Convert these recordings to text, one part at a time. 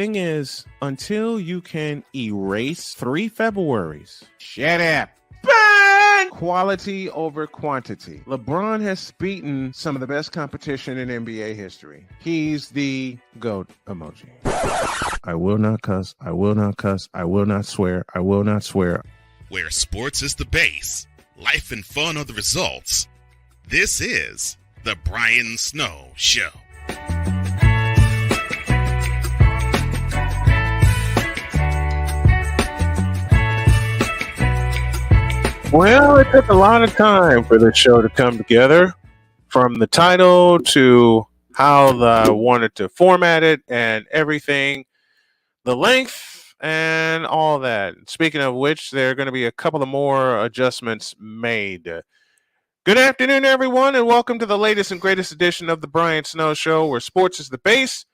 thing is, until you can erase 3 Februaries, shut up. Bang! Quality over quantity. LeBron has beaten some of the best competition in NBA history. He's the GOAT emoji. I will not cuss. I will not cuss. I will not swear. I will not swear. Where sports is the base, life and fun are the results. This is the Brian Snow Show. Well, it took a lot of time for this show to come together, from the title to how I wanted to format it and everything, the length and all that. Speaking of which, there are going to be a couple of more adjustments made. Good afternoon, everyone, and welcome to the latest and greatest edition of the Brian Snow Show, where sports is the base,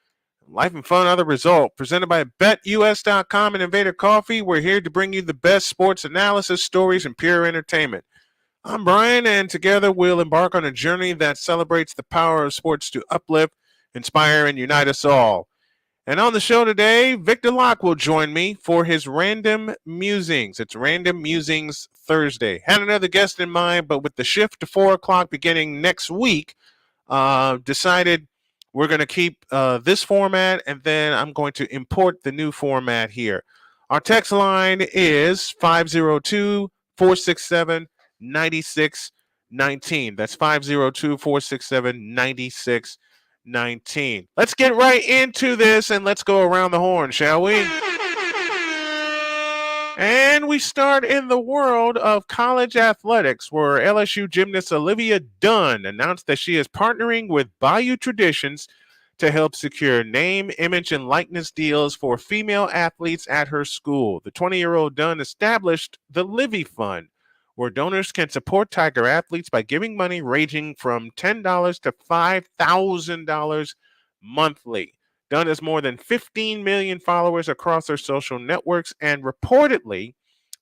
life and fun are the result. Presented by BetUS.com and Invader Coffee, we're here to bring you the best sports analysis, stories, and pure entertainment. I'm Brian, and together we'll embark on a journey that celebrates the power of sports to uplift, inspire, and unite us all. And on the show today, Victor Locke will join me for his Random Musings. It's Random Musings Thursday. Had another guest in mind, but with the shift to 4 o'clock beginning next week, decided we're going to keep this format, and then I'm going to import the new format here. Our text line is 502-467-9619. That's 502-467-9619. Let's get right into this, and let's go around the horn, shall we? And we start in the world of college athletics, where LSU gymnast Olivia Dunne announced that she is partnering with Bayou Traditions to help secure name, image, and likeness deals for female athletes at her school. The 20-year-old Dunne established the Livvy Fund, where donors can support Tiger athletes by giving money ranging from $10 to $5,000 monthly. Dunne has more than 15 million followers across her social networks and reportedly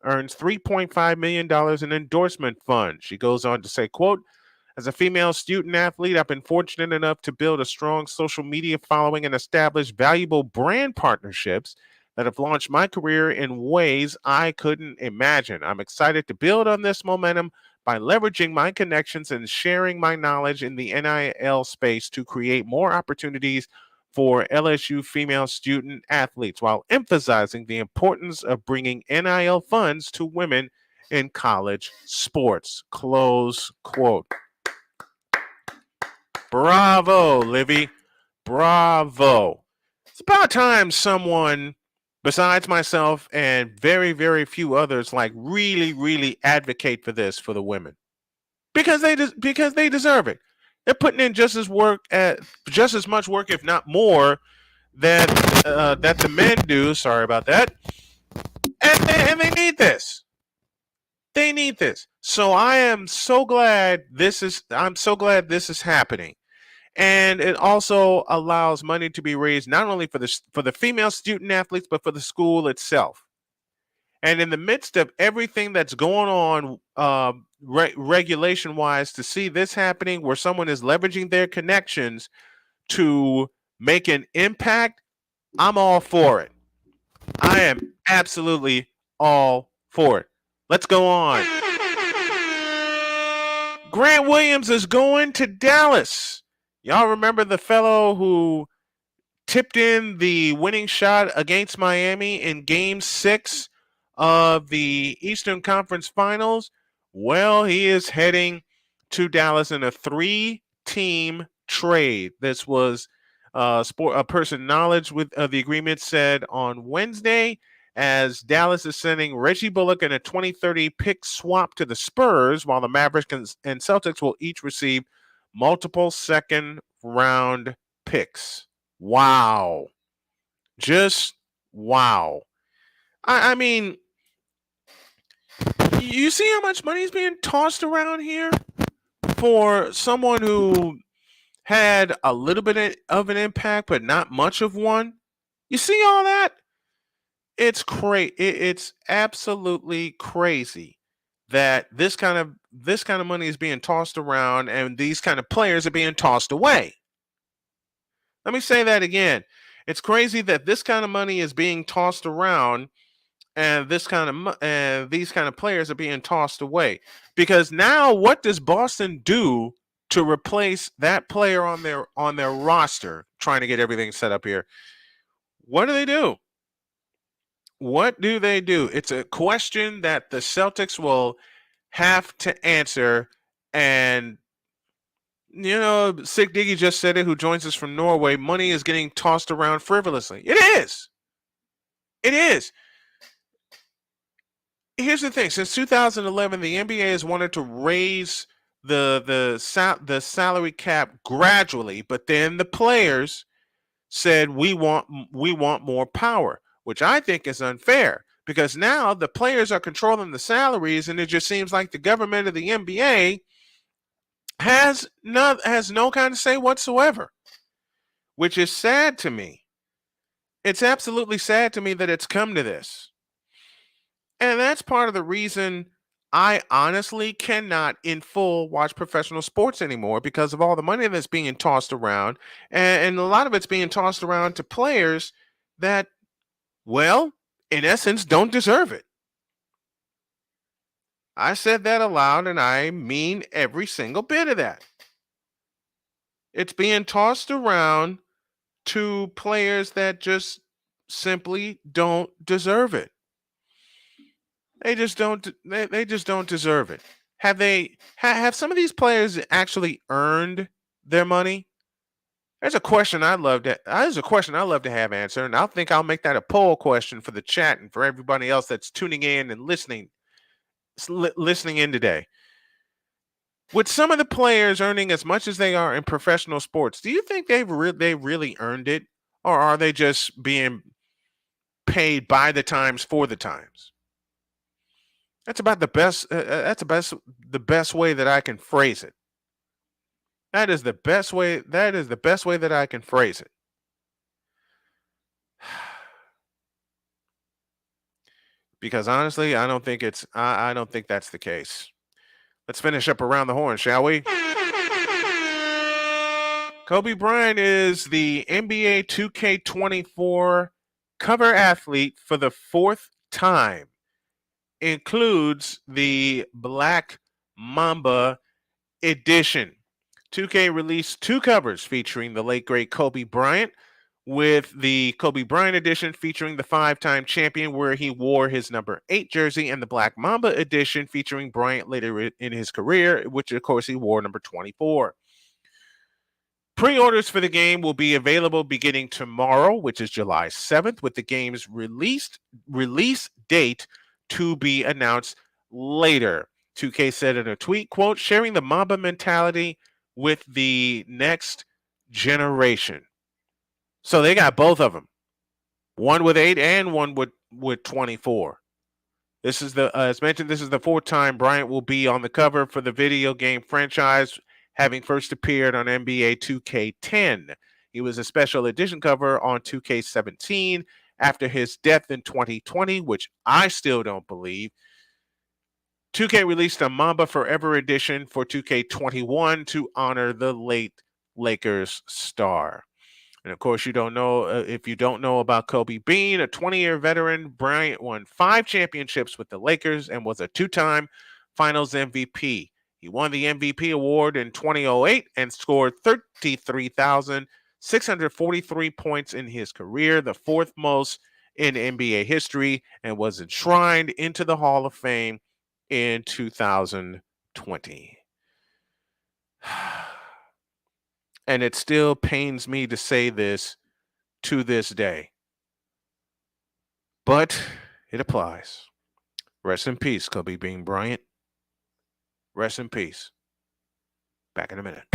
earns $3.5 million in endorsement funds. She goes on to say, quote, "As a female student athlete, I've been fortunate enough to build a strong social media following and establish valuable brand partnerships that have launched my career in ways I couldn't imagine. I'm excited to build on this momentum by leveraging my connections and sharing my knowledge in the NIL space to create more opportunities for LSU female student athletes, while emphasizing the importance of bringing NIL funds to women in college sports." Close quote. Bravo, Livvy. Bravo. It's about time someone besides myself and very, very few others really advocate for this for the women, because they deserve it. They're putting in just as much work, if not more, that the men do. Sorry about that. And they need this. They need this. So I'm so glad this is happening. And it also allows money to be raised not only for the female student athletes, but for the school itself. And in the midst of everything that's going on regulation-wise, to see this happening where someone is leveraging their connections to make an impact, I'm all for it. I am absolutely all for it. Let's go on. Grant Williams is going to Dallas. Y'all remember the fellow who tipped in the winning shot against Miami in Game 6 of the Eastern Conference Finals? Well, he is heading to Dallas in a 3-team trade. This was a person knowledge with the agreement said on Wednesday, as Dallas is sending Reggie Bullock and a 2030 pick swap to the Spurs, while the Mavericks and Celtics will each receive multiple second-round picks. Wow. Just wow. I mean, you see how much money is being tossed around here for someone who had a little bit of an impact, but not much of one? You see all that? It's crazy. It's absolutely crazy that this kind of money is being tossed around, and these kind of players are being tossed away. Let me say that again. It's crazy that this kind of money is being tossed around, and these kind of players are being tossed away. Because now, what does Boston do to replace that player on their roster? Trying to get everything set up here. What do they do? What do they do? It's a question that the Celtics will have to answer. And Sick Diggy just said it, who joins us from Norway. Money is getting tossed around frivolously. It is. It is. Here's the thing. Since 2011, the NBA has wanted to raise the salary cap gradually, but then the players said we want more power, which I think is unfair, because now the players are controlling the salaries, and it just seems like the government of the NBA has no kind of say whatsoever, which is sad to me. It's absolutely sad to me that it's come to this. And that's part of the reason I honestly cannot in full watch professional sports anymore, because of all the money that's being tossed around. And a lot of it's being tossed around to players that, well, in essence, don't deserve it. I said that aloud, and I mean every single bit of that. It's being tossed around to players that just simply don't deserve it. They just don't deserve it. Have some of these players actually earned their money? There's a question I'd love to have answered, and I think I'll make that a poll question for the chat and for everybody else that's tuning in and listening in today. With some of the players earning as much as they are in professional sports, do you think they really earned it, or are they just being paid by the times for the times? That's about the best. The best way that I can phrase it. That is the best way that I can phrase it. Because honestly, I don't think that's the case. Let's finish up around the horn, shall we? Kobe Bryant is the NBA 2K24 cover athlete for the 4th time. Includes the Black Mamba Edition. 2K released 2 covers featuring the late great Kobe Bryant, with the Kobe Bryant edition featuring the 5-time champion, where he wore his number 8 jersey, and the Black Mamba edition featuring Bryant later in his career, which of course he wore number 24. Pre-orders for the game will be available beginning tomorrow, which is July 7th, with the game's release date to be announced later. 2K said in a tweet, quote, sharing the Mamba mentality with the next generation. So they got both of them. One with 8 and one with 24. This is as mentioned, this is the 4th time Bryant will be on the cover for the video game franchise, having first appeared on NBA 2K10. He was a special edition cover on 2K17 after his death in 2020, which I still don't believe. 2K released a Mamba Forever edition for 2K21 to honor the late Lakers star. And of course, if you don't know about Kobe being a 20-year veteran, Bryant won 5 championships with the Lakers and was a 2-time Finals MVP. He won the MVP award in 2008 and scored 33,643 points in his career, the 4th most in NBA history, and was enshrined into the Hall of Fame in 2020. And it still pains me to say this to this day, but it applies. Rest in peace, Kobe Bean Bryant. Rest in peace. Back in a minute.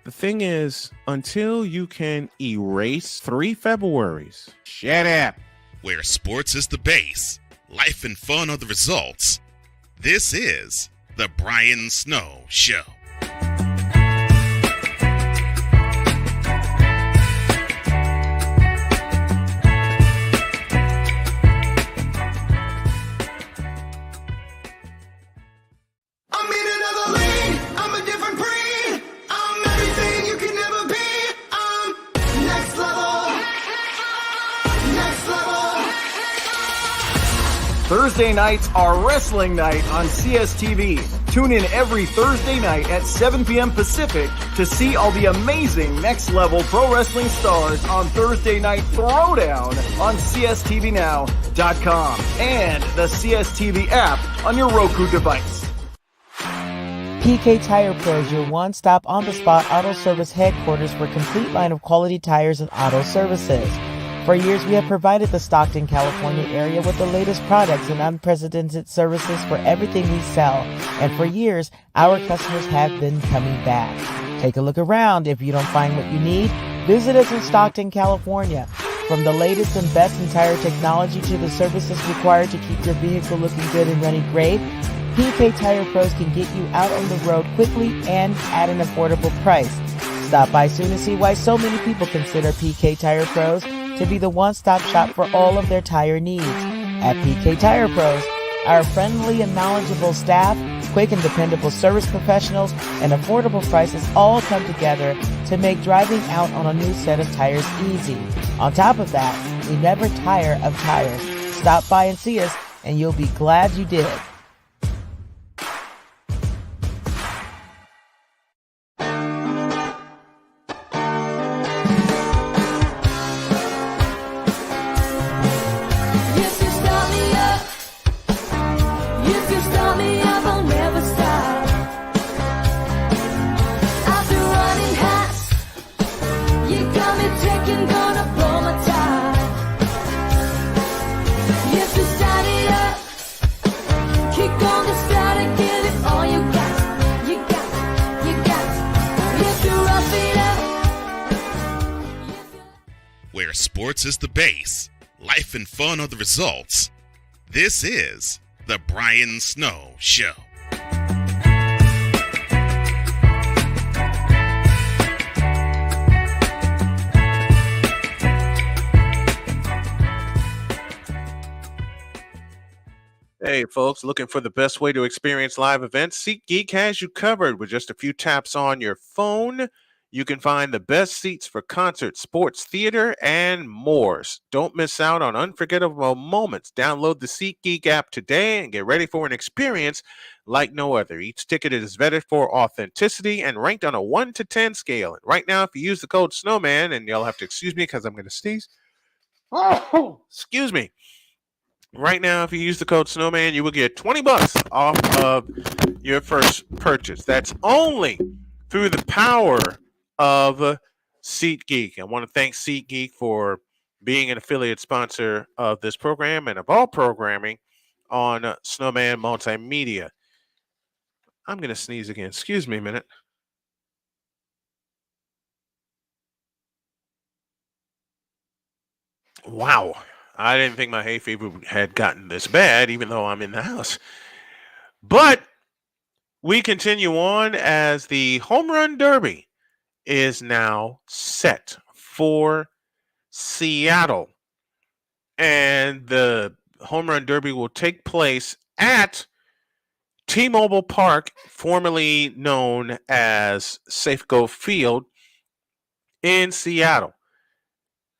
The thing is, until you can erase 3 Februaries, shut up. Where sports is the base, life and fun are the results. This is the Brian Snow Show. I'm in another Thursday nights are wrestling night on CSTV. Tune in every Thursday night at 7 p.m. Pacific to see all the amazing next-level pro wrestling stars on Thursday Night Throwdown on CSTVNow.com and the CSTV app on your Roku device. PK Tire Pros, your one-stop on-the-spot auto service headquarters for a complete line of quality tires and auto services. For years, we have provided the Stockton, California area with the latest products and unprecedented services for everything we sell. And for years, our customers have been coming back. Take a look around. If you don't find what you need, visit us in Stockton, California. From the latest and best in tire technology to the services required to keep your vehicle looking good and running great, PK Tire Pros can get you out on the road quickly and at an affordable price. Stop by soon to see why so many people consider PK Tire Pros to be the one-stop shop for all of their tire needs. At PK Tire Pros, our friendly and knowledgeable staff, quick and dependable service professionals, and affordable prices all come together to make driving out on a new set of tires easy. On top of that, we never tire of tires. Stop by and see us, and you'll be glad you did. Where sports is the base, life and fun are the results. This is the Brian Snow Show. Hey folks, looking for the best way to experience live events? SeatGeek has you covered. With just a few taps on your phone, you can find the best seats for concerts, sports, theater, and more. Don't miss out on unforgettable moments. Download the SeatGeek app today and get ready for an experience like no other. Each ticket is vetted for authenticity and ranked on a 1 to 10 scale. And right now, if you use the code SNOWMAN, and you'll have to excuse me because I'm going to sneeze. Oh, excuse me. Right now, if you use the code SNOWMAN, you will get $20 off of your first purchase. That's only through the power of SeatGeek. I want to thank SeatGeek for being an affiliate sponsor of this program and of all programming on Snowman Multimedia. I'm going to sneeze again. Excuse me a minute. Wow. I didn't think my hay fever had gotten this bad, even though I'm in the house. But we continue on as the Home Run Derby is now set for Seattle. And the Home Run Derby will take place at T-Mobile Park, formerly known as Safeco Field, in Seattle.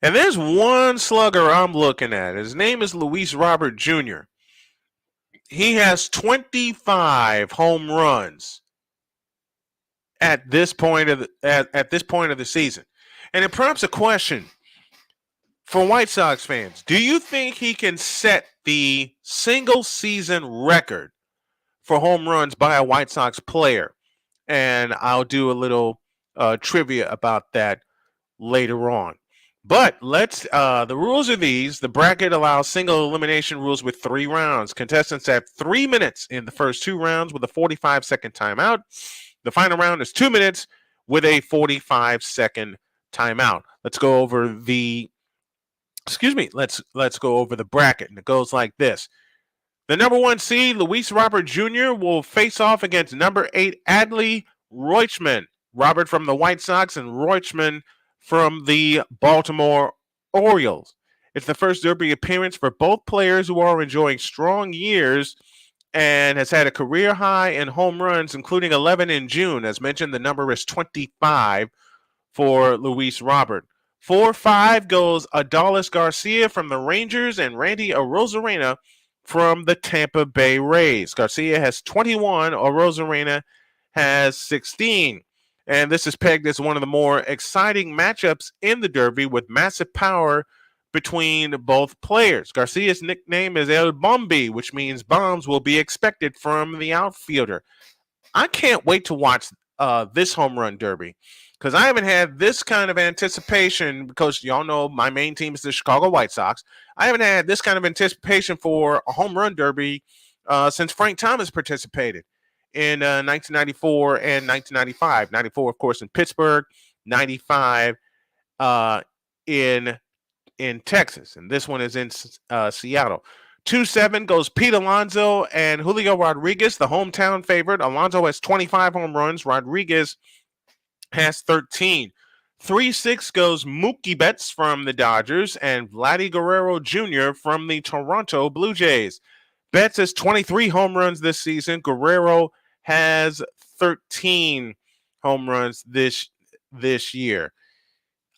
And there's one slugger I'm looking at. His name is Luis Robert Jr. He has 25 home runs at this point of the season. And it prompts a question for White Sox fans. Do you think he can set the single season record for home runs by a White Sox player? And I'll do a little trivia about that later on. But the rules are these. The bracket allows single elimination rules with 3 rounds. Contestants have 3 minutes in the first 2 rounds with a 45-second timeout. The final round is 2 minutes with a 45-second timeout. Let's go over the bracket, and it goes like this. The number 1 seed, Luis Robert Jr., will face off against number 8, Adley Reutemann. Robert from the White Sox and Reutemann from the Baltimore Orioles. It's the first Derby appearance for both players who are enjoying strong years and has had a career high in home runs, including 11 in June. As mentioned, the number is 25 for Luis Robert. 4-5 goes Adolis Garcia from the Rangers and Randy Arozarena from the Tampa Bay Rays. Garcia has 21, Arozarena has 16. And this is pegged as one of the more exciting matchups in the Derby with massive power between both players. Garcia's nickname is El Bombi, which means bombs will be expected from the outfielder. I can't wait to watch this home run derby because I haven't had this kind of anticipation because y'all know my main team is the Chicago White Sox. I haven't had this kind of anticipation for a home run derby since Frank Thomas participated in 1994 and 1995. 94, of course, in Pittsburgh, 95 in Texas, and this one is in Seattle. 2-7 goes Pete Alonso and Julio Rodriguez, the hometown favorite. Alonso has 25 home runs. Rodriguez has 13. 3-6 goes Mookie Betts from the Dodgers and Vladdy Guerrero Jr. from the Toronto Blue Jays. Betts has 23 home runs this season. Guerrero has 13 home runs this year.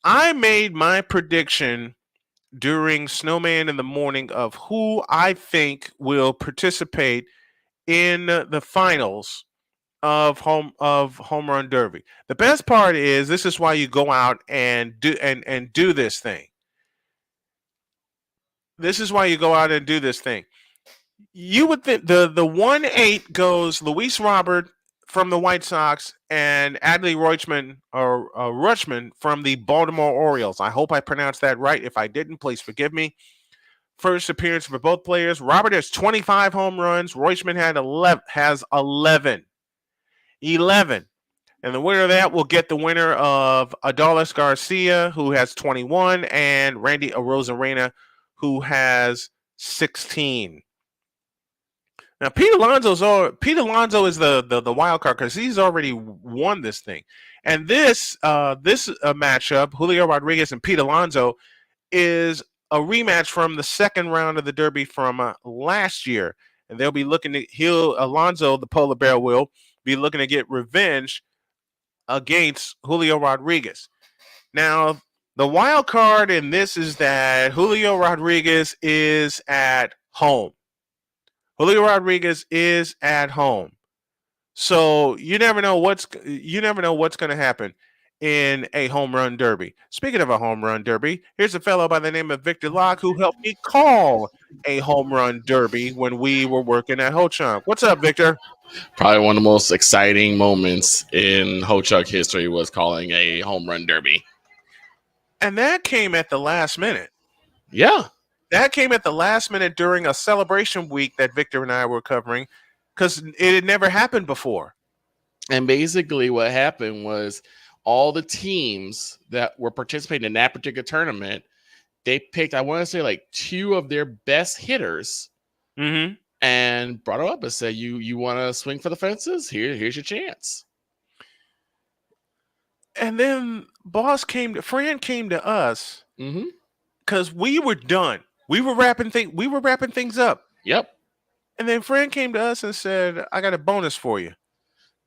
I made my prediction during Snowman in the Morning of who I think will participate in the finals of home run derby. The best part is this is why you go out and do this thing. This is why you go out and do this thing. You would think the 1-8 goes Luis Robert from the White Sox and Adley Rutschman from the Baltimore Orioles. I hope I pronounced that right. If I didn't, please forgive me. First appearance for both players. Robert has 25 home runs. Rutschman has 11. 11. And the winner of that will get the winner of Adolis Garcia, who has 21, and Randy Arozarena, who has 16. Now, Pete Alonso is the wild card because he's already won this thing. And this matchup, Julio Rodriguez and Pete Alonso, is a rematch from the second round of the Derby from last year. And they'll be looking to Alonso, the polar bear, will be looking to get revenge against Julio Rodriguez. Now, the wild card in this is that Julio Rodriguez is at home. Julio Rodriguez is at home. So you never know what's going to happen in a home run derby. Speaking of a home run derby, here's a fellow by the name of Victor Locke who helped me call a home run derby when we were working at Ho Chunk. What's up, Victor? Probably one of the most exciting moments in Ho Chunk history was calling a home run derby. And that came at the last minute. Yeah. That came at the last minute during a celebration week that Victor and I were covering because it had never happened before. And basically what happened was all the teams that were participating in that particular tournament, they picked, I want to say, like 2 of their best hitters and brought them up and said, you want to swing for the fences? Here's your chance. And then Fran came to us because we were done. We were wrapping things up. Yep. And then Fran came to us and said, I got a bonus for you.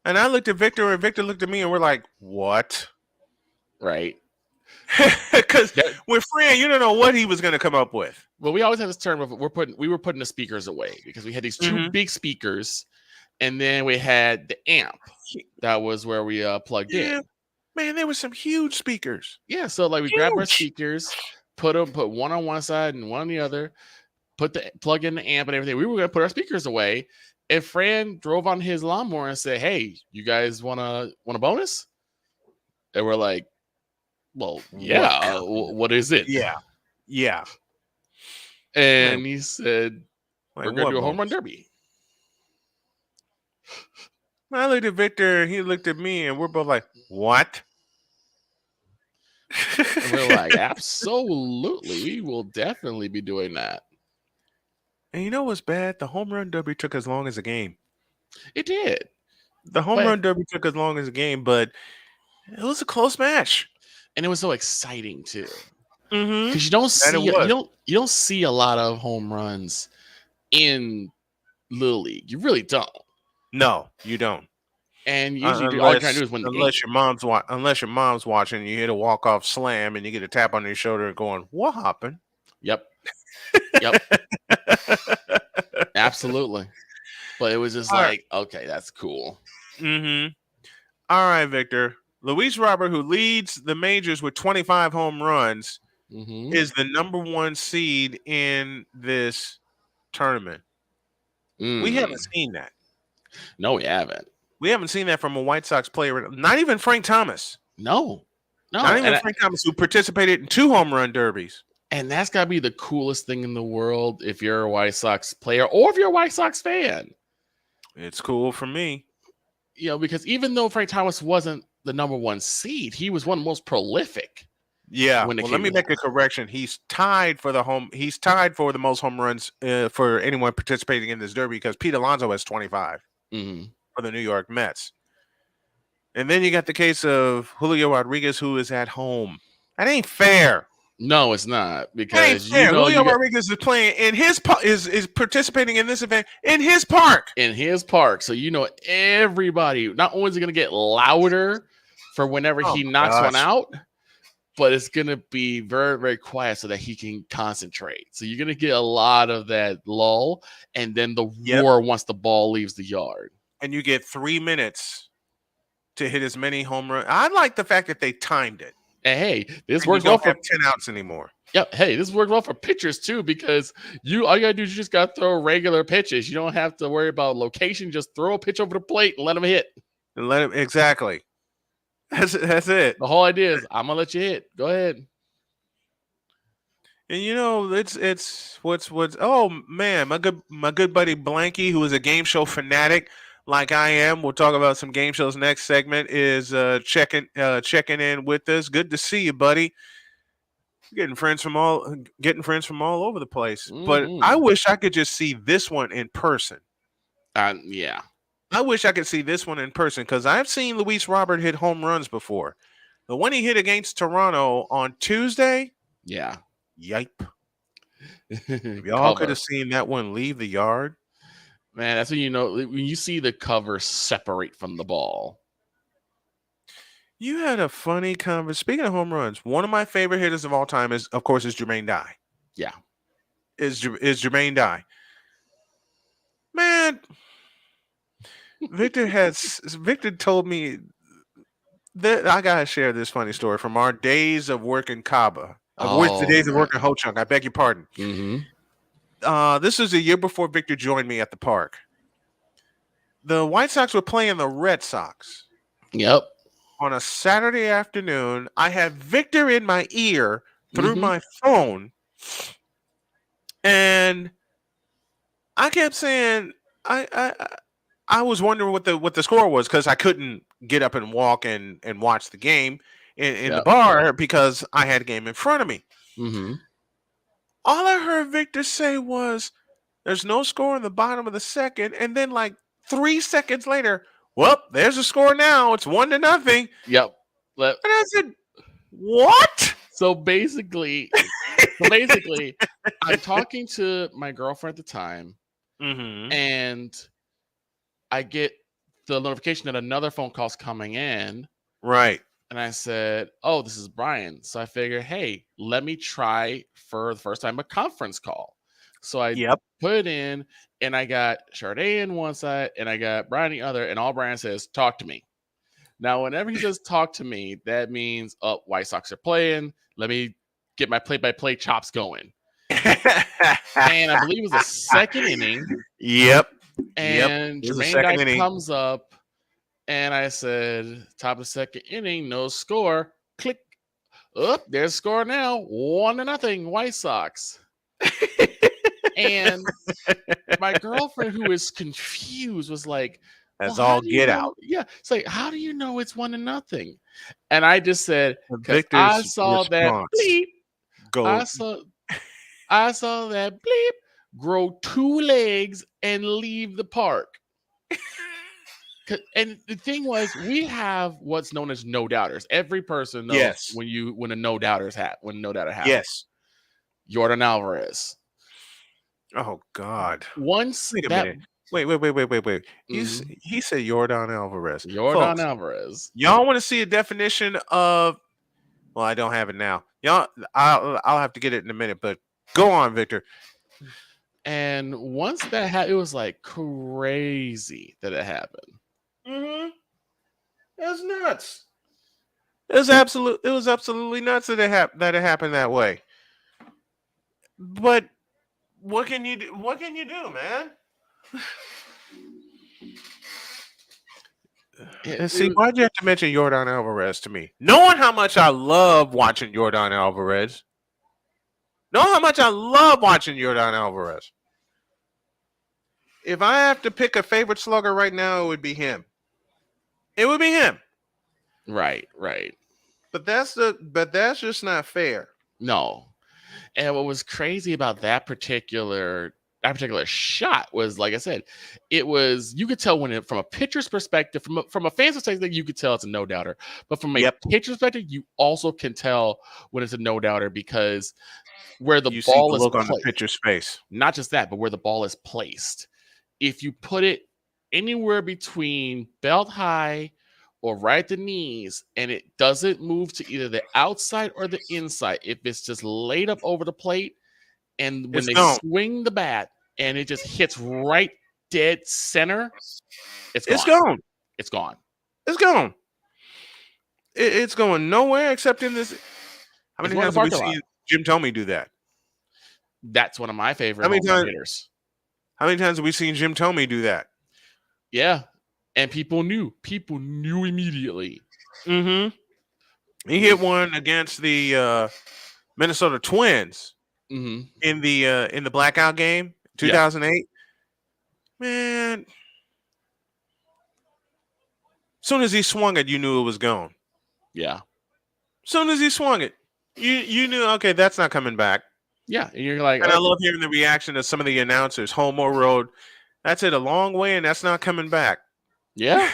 And I looked at Victor and Victor looked at me and we're like, what? Right. Because with Fran, you don't know what he was going to come up with. Well, we always have this term of we were putting the speakers away because we had these 2 big speakers and then we had the amp. That was where we plugged in. Man, there were some huge speakers. Yeah, so like we grabbed our speakers, put one on one side and one on the other, plug in the amp and everything. We were going to put our speakers away. And Fran drove on his lawnmower and said, "Hey, you guys want a bonus?" And we're like, "Well, yeah. What is it?" Yeah. And he said, "We're going to do a home run derby." I looked at Victor, he looked at me, and we're both like, "What?" And we're like, "Absolutely, we will definitely be doing that." And you know what's bad? The home run derby took as long as a game. It did. The home run derby took as long as a game, but it was a close match, and it was so exciting too. Because you don't see a lot of home runs in Little League. You really don't. No, you don't. And usually all you're trying to do is win the game. Unless your mom's watching, you hit a walk-off slam and you get a tap on your shoulder and going, "What happened?" Yep. Absolutely. But it was just All like, okay, that's cool. Mm-hmm. All right, Victor. Luis Robert, who leads the majors with 25 home runs, is the number 1 seed in this tournament. We haven't seen that. No, we haven't. We haven't seen that from a White Sox player. Not even Frank Thomas. No. Not even Frank Thomas, who participated in 2 home run derbies. And that's got to be the coolest thing in the world if you're a White Sox player or if you're a White Sox fan. It's cool for me. You know, because even though Frank Thomas wasn't the number 1 seed, he was one of the most prolific. Yeah. Well, let me make a correction. He's tied for the most home runs for anyone participating in this derby because Pete Alonso has 25 for the New York Mets. And then you got the case of Julio Rodriguez, who is at home. That ain't fair. No, it's not, because Julio Rodriguez is playing in his is participating in this event in his park. In his park, so everybody. Not only is it going to get louder for whenever he knocks one out, but it's going to be very, very quiet so that he can concentrate. So you're going to get a lot of that lull, and then the roar once the ball leaves the yard. And you get 3 minutes to hit as many home runs. I like the fact that they timed it. And hey, this works well for 10 outs anymore. Yep. Hey, this works well for pitchers too, because all you gotta do is you just gotta throw regular pitches. You don't have to worry about location. Just throw a pitch over the plate and let them hit. Exactly. That's it. The whole idea is I'm gonna let you hit. Go ahead. And it's what's oh man, my good buddy Blanky, who is a game show fanatic like I am. We'll talk about some game shows next segment. Is checking in with us. Good to see you, buddy. Getting friends from all over the place. But I wish I could just see this one in person. Yeah. I wish I could see this one in person because I've seen Luis Robert hit home runs before. The one he hit against Toronto on Tuesday. Yeah. Yipe. If y'all could have seen that one leave the yard. Man, that's when when you see the cover separate from the ball. You had a funny conversation. Speaking of home runs, one of my favorite hitters of all time is Jermaine Dye. Yeah. Is Jermaine Dye. Man, Victor told me that I gotta share this funny story from our days of working Cabo. The days of working Ho Chunk. I beg your pardon. This was a year before Victor joined me at the park. The White Sox were playing the Red Sox. Yep. On a Saturday afternoon, I had Victor in my ear through my phone, and I kept saying, I was wondering what the score was because I couldn't get up and walk and watch the game in the bar because I had a game in front of me. All I heard Victor say was, "There's no score in the bottom of the second," and then like 3 seconds later, "Well, there's a score now. It's 1-0." Yep. And I said, "What?" So basically, I'm talking to my girlfriend at the time, and I get the notification that another phone call's coming in. Right. And I said, "Oh, this is Brian." So I figured, hey, let me try for the first time a conference call. So I put it in, and I got Sade in one side, and I got Brian the other, and all Brian says, "Talk to me." Now, whenever he says "talk to me," that means, oh, White Sox are playing. Let me get my play-by-play chops going. And I believe it was the second inning. Yep. And Jermaine Dye comes up, and I said, top of the second inning, no score. Click. Up, there's a score now. 1-0, White Sox. And my girlfriend, who is confused, was like, "That's all get out." Yeah. It's like, how do you know it's 1-0? And I just said, because I saw that bleep. I saw that bleep grow 2 legs and leave the park. And the thing was, we have what's known as no doubters. Every person knows when a no doubter happens. Yes. Yordan Alvarez. Oh God. Once Wait a minute. Wait. He said Yordan Alvarez. Folks, Alvarez. Y'all want to see a definition of? Well, I don't have it now. Y'all, I'll have to get it in a minute. But go on, Victor. And once that happened, it was like crazy that it happened. Mm-hmm. That's nuts. It was absolutely nuts that it happened that way. But what can you do? What can you do, man? And see, why'd you have to mention Yordan Alvarez to me? Knowing how much I love watching Yordan Alvarez. Knowing how much I love watching Yordan Alvarez. If I have to pick a favorite slugger right now, it would be him. It would be him. Right. But that's just not fair. No. And what was crazy about that particular shot was, like I said, you could tell when from a pitcher's perspective, from a fan's perspective, you could tell it's a no doubter. But from a pitcher's perspective, you also can tell when it's a no doubter because where the ball is look on the pitcher's face. Not just that, but where the ball is placed. If you put it anywhere between belt high or right at the knees, and it doesn't move to either the outside or the inside, if it's just laid up over the plate, and when they swing the bat and it just hits right dead center, it's gone. It's gone. It's going nowhere except in this. How many times have we seen Jim Thome do that? That's one of my favorite hitters. How many times have we seen Jim Thome do that? Yeah. And people knew immediately. Mm-hmm. He hit one against the Minnesota Twins in the blackout game, 2008. Yeah. Man, as soon as he swung it, you knew it was gone. Yeah. As soon as he swung it, you knew, okay, that's not coming back. Yeah, and you're like, and I love hearing the reaction of some of the announcers. Homo Road, that's it a long way, and that's not coming back. Yeah.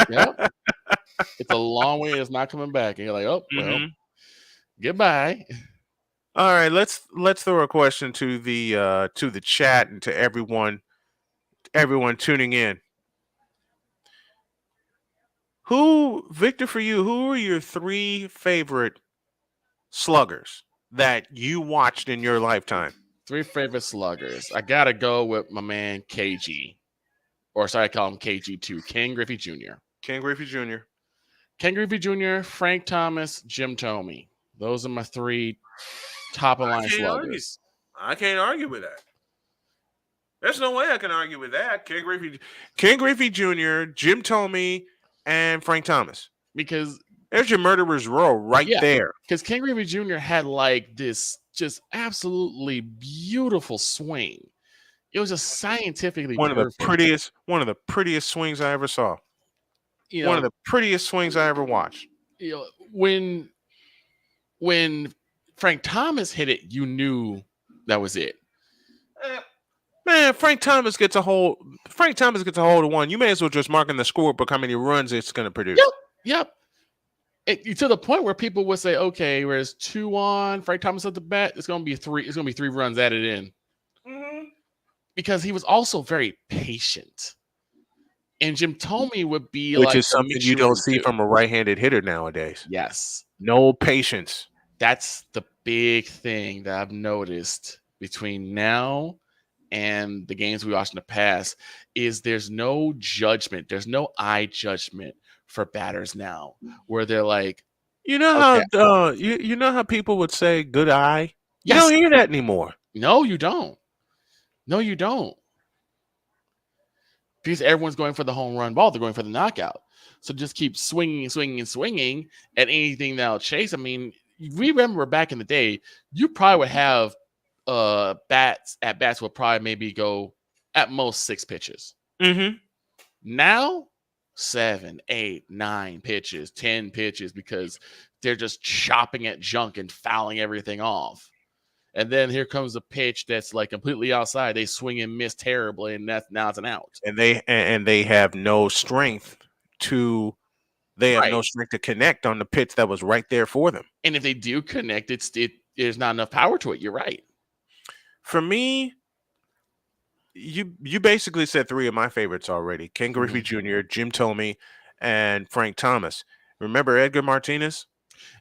Yep. It's a long way. It's not coming back. And you're like, oh, well, goodbye. All right, let's throw a question to the chat and to everyone tuning in. Victor, for you, who are your 3 favorite sluggers that you watched in your lifetime? 3 favorite sluggers. I gotta go with my man KG. Or sorry, I call him KG2, Ken Griffey Jr. Ken Griffey Jr. Ken Griffey Jr., Frank Thomas, Jim Thome. Those are my 3 top of line sluggers. I can't argue with that. There's no way I can argue with that. Ken Griffey Jr., Jim Thome, and Frank Thomas. Because there's your murderer's row right there. Because Ken Griffey Jr. had like this just absolutely beautiful swing. It was just scientifically one of the prettiest swings I ever saw. One of the prettiest swings I ever watched. When Frank Thomas hit it, you knew that was it. Man, Frank Thomas gets a hold of one. You may as well just mark in the scorebook how many runs it's going to produce. Yep. To the point where people would say, okay, whereas 2 on Frank Thomas at the bat, it's going to be 3. It's going to be 3 runs added in. Because he was also very patient. And Jim Thome would be which is something you don't see from a right-handed hitter nowadays. Yes. No patience. That's the big thing that I've noticed between now and the games we watched in the past is there's no judgment. There's no eye judgment for batters now where they're like, you know how you know how people would say good eye? You don't hear that anymore. No, you don't. No, you don't. Because everyone's going for the home run ball. They're going for the knockout. So just keep swinging at anything that'll chase. I mean, we remember back in the day, you probably would have bats would probably maybe go at most 6 pitches. Now, 7, 8, 9 pitches, 10 pitches because they're just chopping at junk and fouling everything off. And then here comes a pitch that's like completely outside. They swing and miss terribly, and now it's an out. And they have no strength to connect on the pitch that was right there for them. And if they do connect, there's not enough power to it. You're right. For me, you basically said 3 of my favorites already: Ken Griffey Jr., Jim Thome, and Frank Thomas. Remember Edgar Martinez?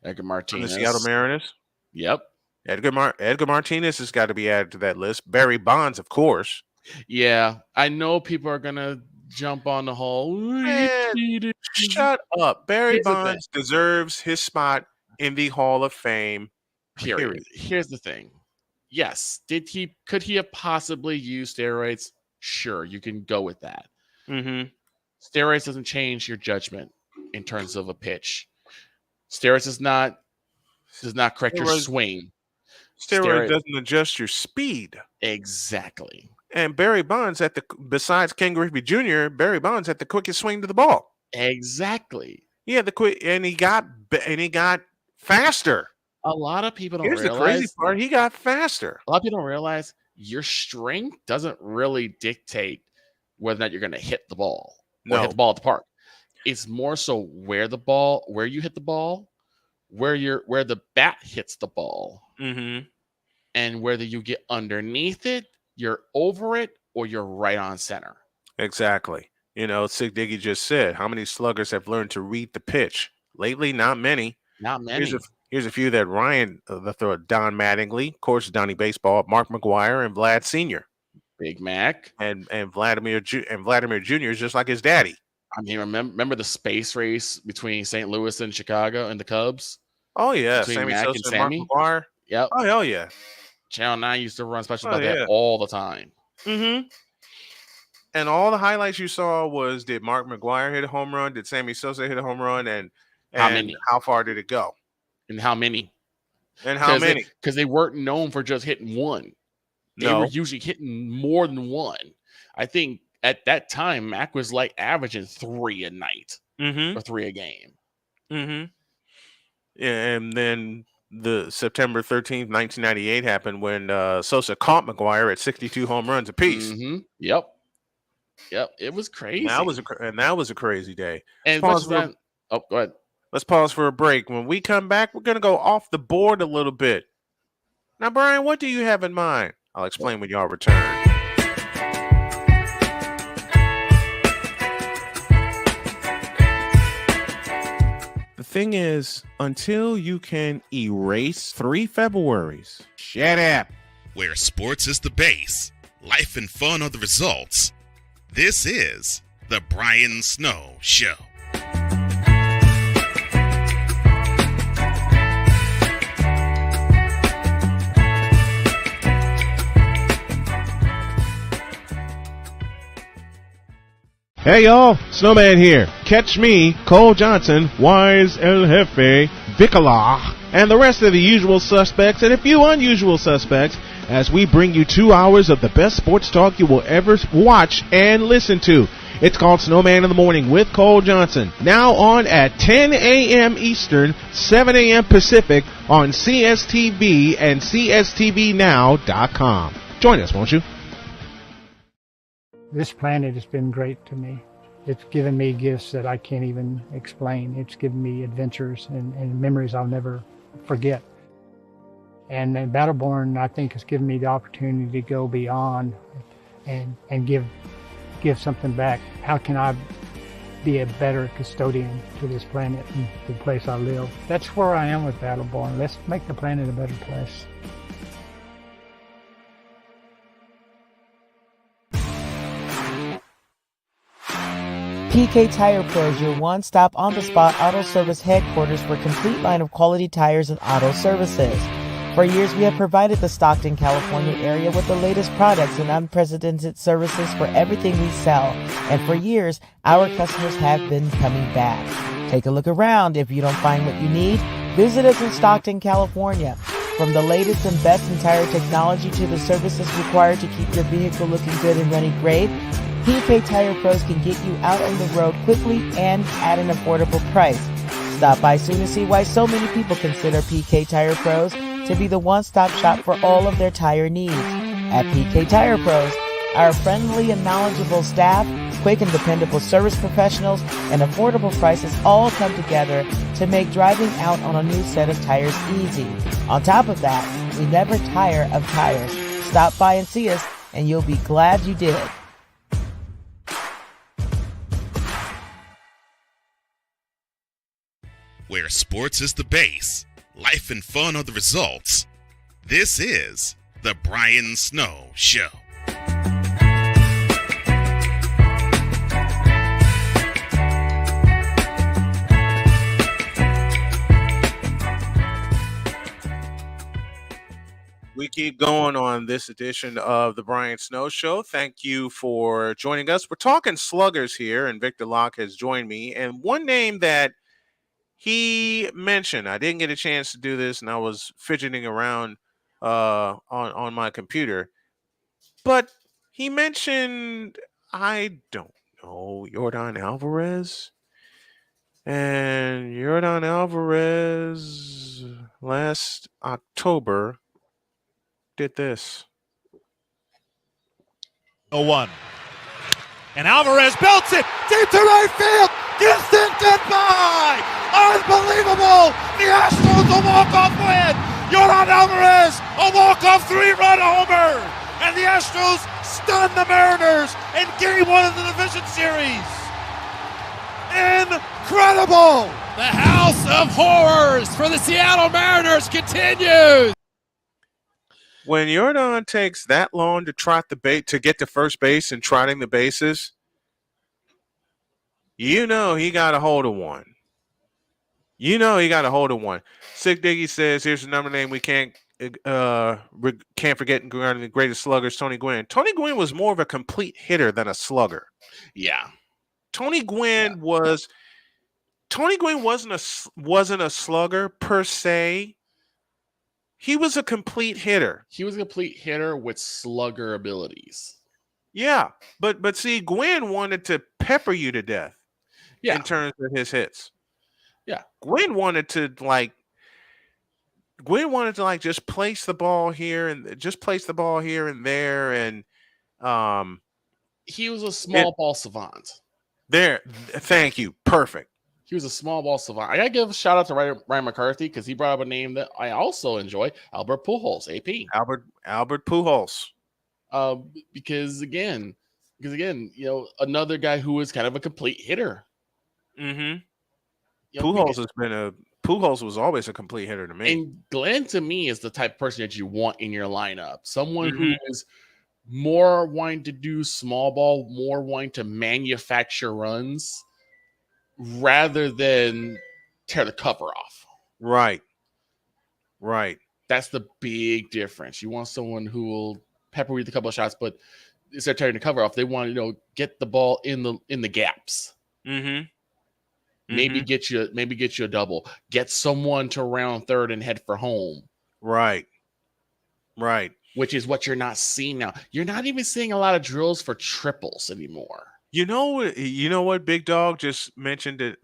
Edgar Martinez from the Seattle Mariners. Yep. Edgar Martinez has got to be added to that list. Barry Bonds, of course. Yeah, I know people are gonna jump on the whole. Man, shut up. Barry Here's the Bonds deserves his spot in the Hall of Fame. Period. Here's the thing. Yes, could he have possibly used steroids? Sure, you can go with that. Mm-hmm. Steroids doesn't change your judgment in terms of a pitch. Steroids does not correct your swing. Steroid doesn't adjust your speed. Exactly. And Barry Bonds besides Ken Griffey Jr., Barry Bonds had the quickest swing to the ball. Exactly. He had the quick, and he got faster. A lot of people don't realize. Here's the crazy part: he got faster. A lot of people don't realize your strength doesn't really dictate whether or not you're going to hit the ball or hit the ball at the park. It's more so where you hit the ball, where the bat hits the ball, and whether you get underneath it, you're over it, or you're right on center. Exactly. Sig Diggy just said, how many sluggers have learned to read the pitch? Lately, not many. Not many. Here's a few that Ryan, Don Mattingly, of course, Donnie Baseball, Mark McGuire, and Vlad Sr. Big Mac. And Vladimir Jr. is just like his daddy. I mean, remember the space race between St. Louis and Chicago and the Cubs? Oh, yeah. Sammy Sosa and Mark McGuire. Yep. Oh, hell yeah. Channel 9 used to run specials about that all the time. Mm-hmm. And all the highlights you saw was, did Mark McGuire hit a home run? Did Sammy Sosa hit a home run? And how many? How far did it go? And how many? Because they weren't known for just hitting one. They were usually hitting more than one. I think at that time, Mac was like averaging 3 a night or 3 a game. Mm-hmm. Yeah, and then the September 13th, 1998 happened when Sosa caught McGuire at 62 home runs apiece. Mm-hmm. Yep, it was crazy. That was a crazy day. And go ahead. Let's pause for a break. When we come back, we're going to go off the board a little bit. Now, Brian, what do you have in mind? I'll explain when y'all return. The thing is, until you can erase 3 Februaries, shut up. Where sports is the base, life and fun are the results. This is the Brian Snow Show. Hey y'all, Snowman here. Catch me, Cole Johnson, Wise El Jefe, Vicala, and the rest of the usual suspects and a few unusual suspects as we bring you 2 hours of the best sports talk you will ever watch and listen to. It's called Snowman in the Morning with Cole Johnson. Now on at 10 a.m. Eastern, 7 a.m. Pacific on CSTV and CSTVNow.com. Join us, won't you? This planet has been great to me. It's given me gifts that I can't even explain. It's given me adventures and memories I'll never forget. And Battleborn, I think, has given me the opportunity to go beyond and give something back. How can I be a better custodian to this planet and the place I live? That's where I am with Battleborn. Let's make the planet a better place. PK Tire Pro is your one-stop on-the-spot auto service headquarters for a complete line of quality tires and auto services. For years, we have provided the Stockton, California area with the latest products and unprecedented services for everything we sell. And for years, our customers have been coming back. Take a look around. If you don't find what you need, visit us in Stockton, California. From the latest and best in tire technology to the services required to keep your vehicle looking good and running great, PK Tire Pros can get you out on the road quickly and at an affordable price. Stop by soon to see why so many people consider PK Tire Pros to be the one-stop shop for all of their tire needs. At PK Tire Pros, our friendly and knowledgeable staff, quick and dependable service professionals, and affordable prices all come together to make driving out on a new set of tires easy. On top of that, we never tire of tires. Stop by and see us, and you'll be glad you did. Where sports is the base, life and fun are the results. This is the Brian Snow Show. We keep going on this edition of the Brian Snow Show. Thank you for joining us. We're talking sluggers here, and Victor Locke has joined me. And one name that he mentioned, I didn't get a chance to do this, and I was fidgeting around on my computer. But he mentioned, I don't know, Yordan Alvarez. And Yordan Alvarez last October did this. 0-1. And Alvarez belts it deep to right field. Distant goodbye. Unbelievable. The Astros a walk-off win. Yordan Alvarez a walk-off 3-run homer. And the Astros stun the Mariners in Game 1 of the division series. Incredible. The House of Horrors for the Seattle Mariners continues. When Yordan takes that long to trot to get to first base and trotting the bases, you know he got a hold of one. Sick Diggy says, here's another name we can't forget regarding the greatest sluggers, Tony Gwynn. Tony Gwynn was more of a complete hitter than a slugger. Yeah. Tony Gwynn wasn't a slugger per se. He was a complete hitter. He was a complete hitter with slugger abilities. Yeah, but see, Gwynn wanted to pepper you to death. Yeah. In terms of his hits. Yeah. Gwynn wanted to just place the ball here and there, and he was a small ball savant. There, thank you. Perfect. He was a small ball savant. I gotta give a shout out to Ryan McCarthy because he brought up a name that I also enjoy, Albert Pujols, AP. Albert Pujols. Because again, another guy who is kind of a complete hitter. Mm-hmm. Pujols was always a complete hitter to me. And Glenn, to me, is the type of person that you want in your lineup. Someone who is more wanting to do small ball, more wanting to manufacture runs rather than tear the cover off. Right. That's the big difference. You want someone who will pepper with a couple of shots, but instead of tearing the cover off, they want to get the ball in the gaps. Mm-hmm. Maybe get you a double. Get someone to round third and head for home. Right. Which is what you're not seeing now. You're not even seeing a lot of drills for triples anymore. You know what? Big Dog just mentioned a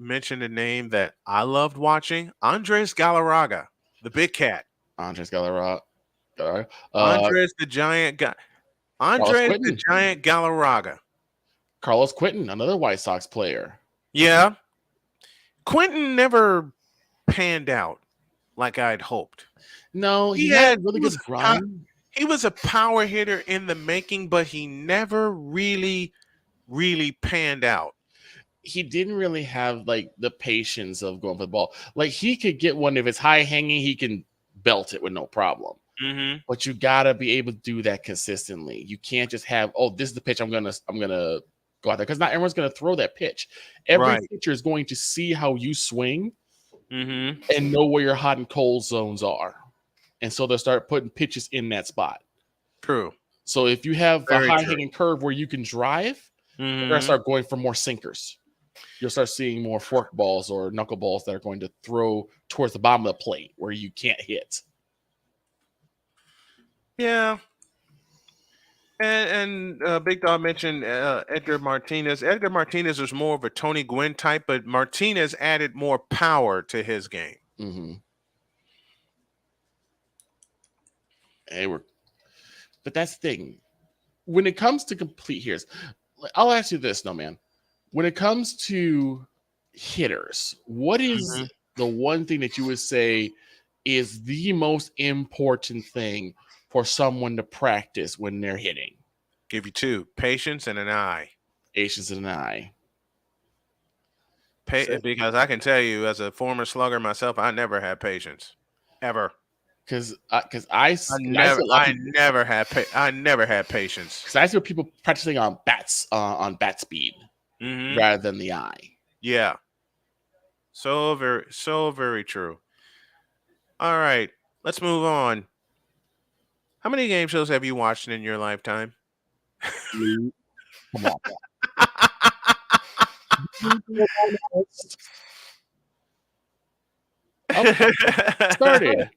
name that I loved watching. Andres Galarraga, the big cat. Andres Galarraga. Andres the giant guy. Andres the giant Galarraga. Carlos Quentin, another White Sox player. Yeah. Quentin never panned out like I'd hoped. No, he had really good grind. He was a power hitter in the making, but he never really panned out. He didn't really have the patience of going for the ball. He could get one if it's high hanging, he can belt it with no problem. Mm-hmm. But you gotta be able to do that consistently. You can't just have, this is the pitch I'm gonna go out there, because not everyone's gonna throw that pitch. Every pitcher is going to see how you swing and know where your hot and cold zones are. And so they'll start putting pitches in that spot. True. So if you have a high-hanging curve where you can drive, you're going to start going for more sinkers. You'll start seeing more fork balls or knuckle balls that are going to throw towards the bottom of the plate where you can't hit. Yeah. And Big Dog mentioned Edgar Martinez. Edgar Martinez was more of a Tony Gwynn type, but Martinez added more power to his game. Mm-hmm. But that's the thing. When it comes to complete hitters, I'll ask you this, no man. When it comes to hitters, what is the one thing that you would say is the most important thing for someone to practice when they're hitting? Give you two: patience and an eye. Patience and an eye. Because I can tell you, as a former slugger myself, I never had patience, ever. because I never had patience. Because I see people practicing on bat speed rather than the eye. Yeah. So very true. All right, let's move on. How many game shows have you watched in your lifetime? Come on. Started.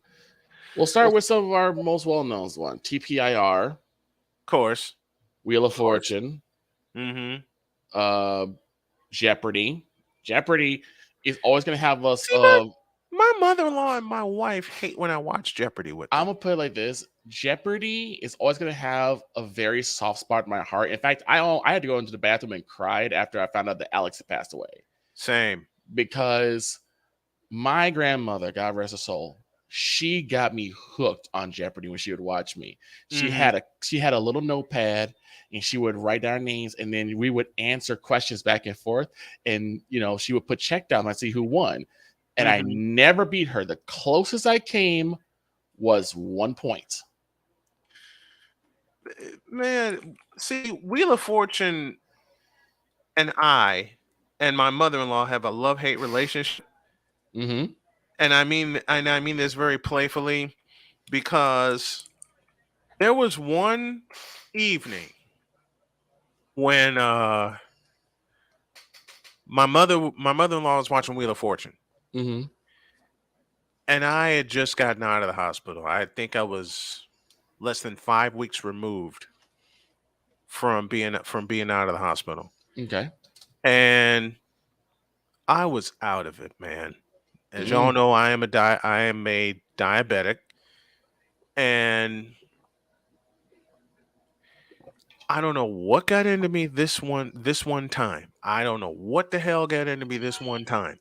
We'll start with some of our most well-known ones. TPIR. Of course. Wheel of Fortune. Jeopardy. Jeopardy is always going to have us. My mother-in-law and my wife hate when I watch Jeopardy with them. I'm going to put it like this. Jeopardy is always going to have a very soft spot in my heart. In fact, I had to go into the bathroom and cried after I found out that Alex had passed away. Same. Because my grandmother, God rest her soul, she got me hooked on Jeopardy when she would watch me. She had a little notepad and she would write down names and then we would answer questions back and forth. And, she would put check down and see who won. And I never beat her. The closest I came was 1 point. Man, see, Wheel of Fortune and I and my mother-in-law have a love-hate relationship. And I mean this very playfully, because there was one evening when my mother-in-law was watching Wheel of Fortune. And I had just gotten out of the hospital. I think I was less than 5 weeks removed from being out of the hospital. Okay. And I was out of it, man. As y'all know, I am a diabetic, and I don't know what got into me this one time. I don't know what the hell got into me this one time.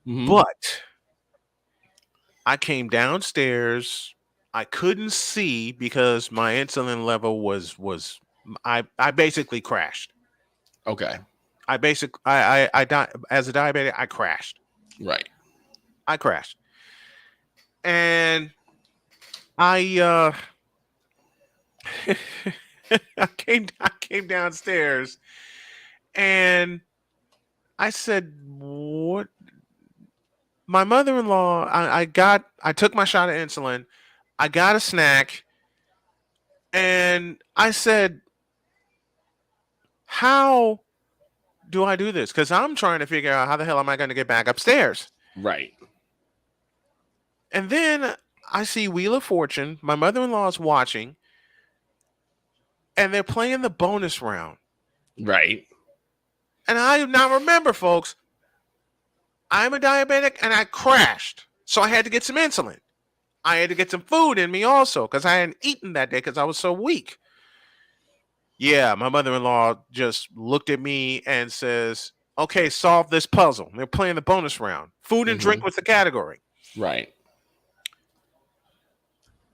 But I came downstairs. I couldn't see because my insulin level was I basically crashed. Okay. I as a diabetic, I crashed. Right. I crashed. And I I came downstairs and I said, "What?" My mother-in-law, I took my shot of insulin. I got a snack, and I said, "How do I do this?" Because I'm trying to figure out how the hell am I going to get back upstairs. Right. And then I see Wheel of Fortune. My mother-in-law is watching, and they're playing the bonus round. Right. And I now remember, folks, I'm a diabetic, and I crashed. So I had to get some insulin. I had to get some food in me also because I hadn't eaten that day because I was so weak. Yeah, my mother-in-law just looked at me and says, "Okay, solve this puzzle." They're playing the bonus round. Food and drink was the category. Right.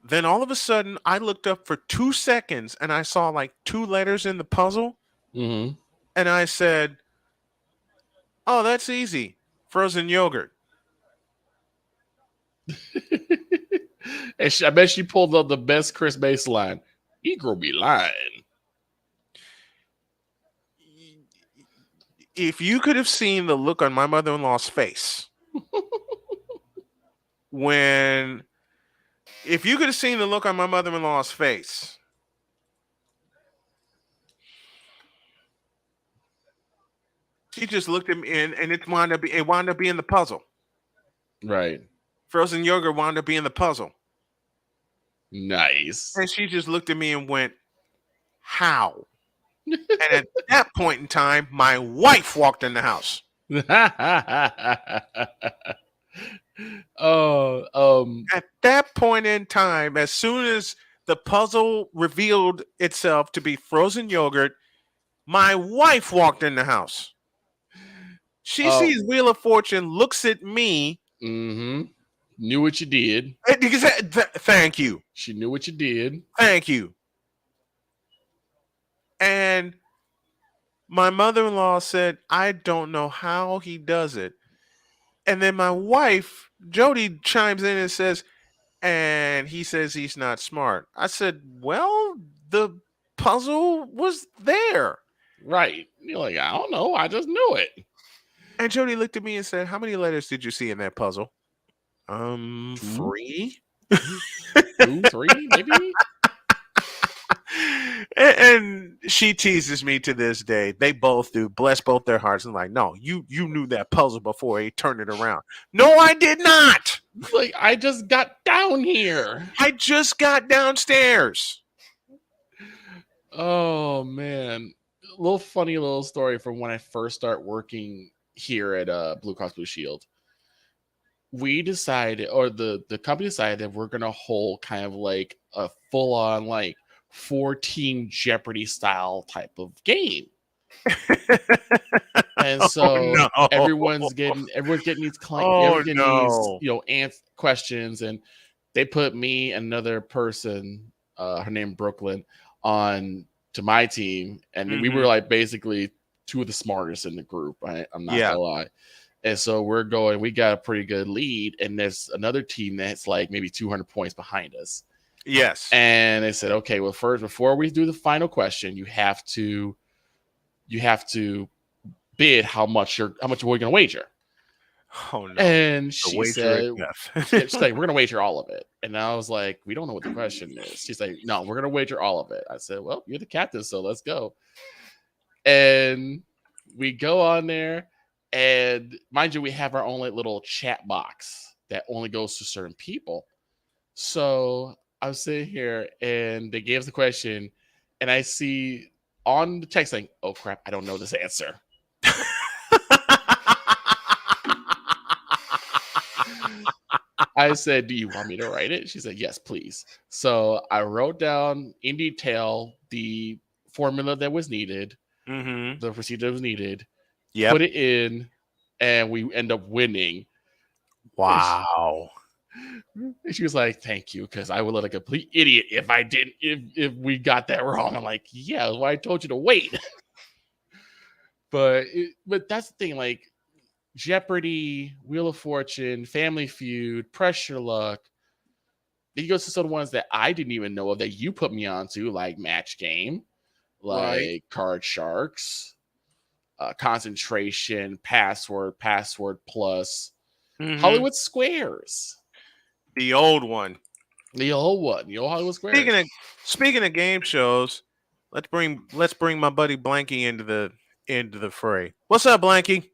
Then all of a sudden, I looked up for 2 seconds and I saw like 2 letters in the puzzle. And I said, "Oh, that's easy. Frozen yogurt." And I bet she pulled up the best Chris Bass line. Egro be lying. If you could have seen the look on my mother-in-law's face if you could have seen the look on my mother-in-law's face, she just looked at me and it wound up being the puzzle. Right. Frozen yogurt wound up being the puzzle. Nice. And she just looked at me and went, "How?" And at that point in time, my wife walked in the house. At that point in time, as soon as the puzzle revealed itself to be frozen yogurt, my wife walked in the house. She sees Wheel of Fortune, looks at me. Knew what you did. Thank you. She knew what you did. Thank you. And my mother-in-law said, "I don't know how he does it." And then my wife, Jody, chimes in and says, And he says he's not smart. I said, well, the puzzle was there. Right. You're like, I don't know. I just knew it. And Jody looked at me and said, how many letters did you see in that puzzle? 3? 2, 3, maybe? And she teases me to this day. They both do. Bless both their hearts. And like, no, you knew that puzzle before he turned it around. No, I did not. Like, I just got down here. I just got downstairs. Oh, man. A little funny little story from when I first started working here at Blue Cross Blue Shield. We decided, or the company decided, that we're going to hold kind of like a full-on, like, 4-team Jeopardy style type of game. And so everyone's getting these these questions, and they put me and another person, her name Brooklyn, on to my team, and we were like basically two of the smartest in the group. I'm not gonna lie. And so we got a pretty good lead, and there's another team that's like maybe 200 points behind us. Yes. And they said, okay, well, first, before we do the final question, you have to bid how much we're going to wager. Oh no! And she said, she's like, we're going to wager all of it. And I was like, we don't know what the question is. She's like, no, we're going to wager all of it. I said, well, you're the captain, so let's go. And we go on there, and mind you, we have our own like little chat box that only goes to certain people. So I was sitting here, and they gave us the question, and I see on the text saying, oh crap, I don't know this answer. I said, do you want me to write it? She said, yes, please. So I wrote down in detail the formula that was needed, the procedure that was needed, put it in, and we end up winning. Wow. And she was like, thank you, because I would look like a complete idiot if we got that wrong. I'm like, yeah, that's why I told you to wait. But that's the thing, like Jeopardy, Wheel of Fortune, Family Feud, Pressure Luck. Then you go to some of the ones that I didn't even know of that you put me onto, like Match Game, like Card Sharks, Concentration, Password Plus, Hollywood Squares. The old one. The old Hollywood Squares. Speaking of game shows, let's bring my buddy Blanky into the fray. What's up, Blanky?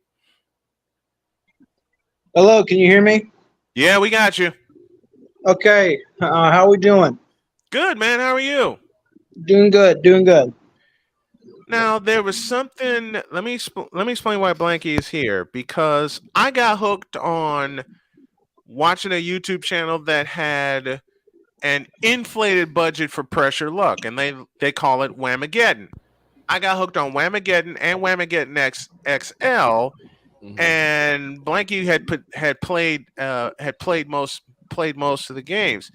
Hello, can you hear me? Yeah, we got you. Okay, how are we doing? Good, man. How are you? Doing good. Now, there was something. Let me explain why Blanky is here, because I got hooked on watching a YouTube channel that had an inflated budget for Pressure Luck, and they call it Whamageddon. I got hooked on Whamageddon and Whamageddon XL, and Blanky had played most of the games.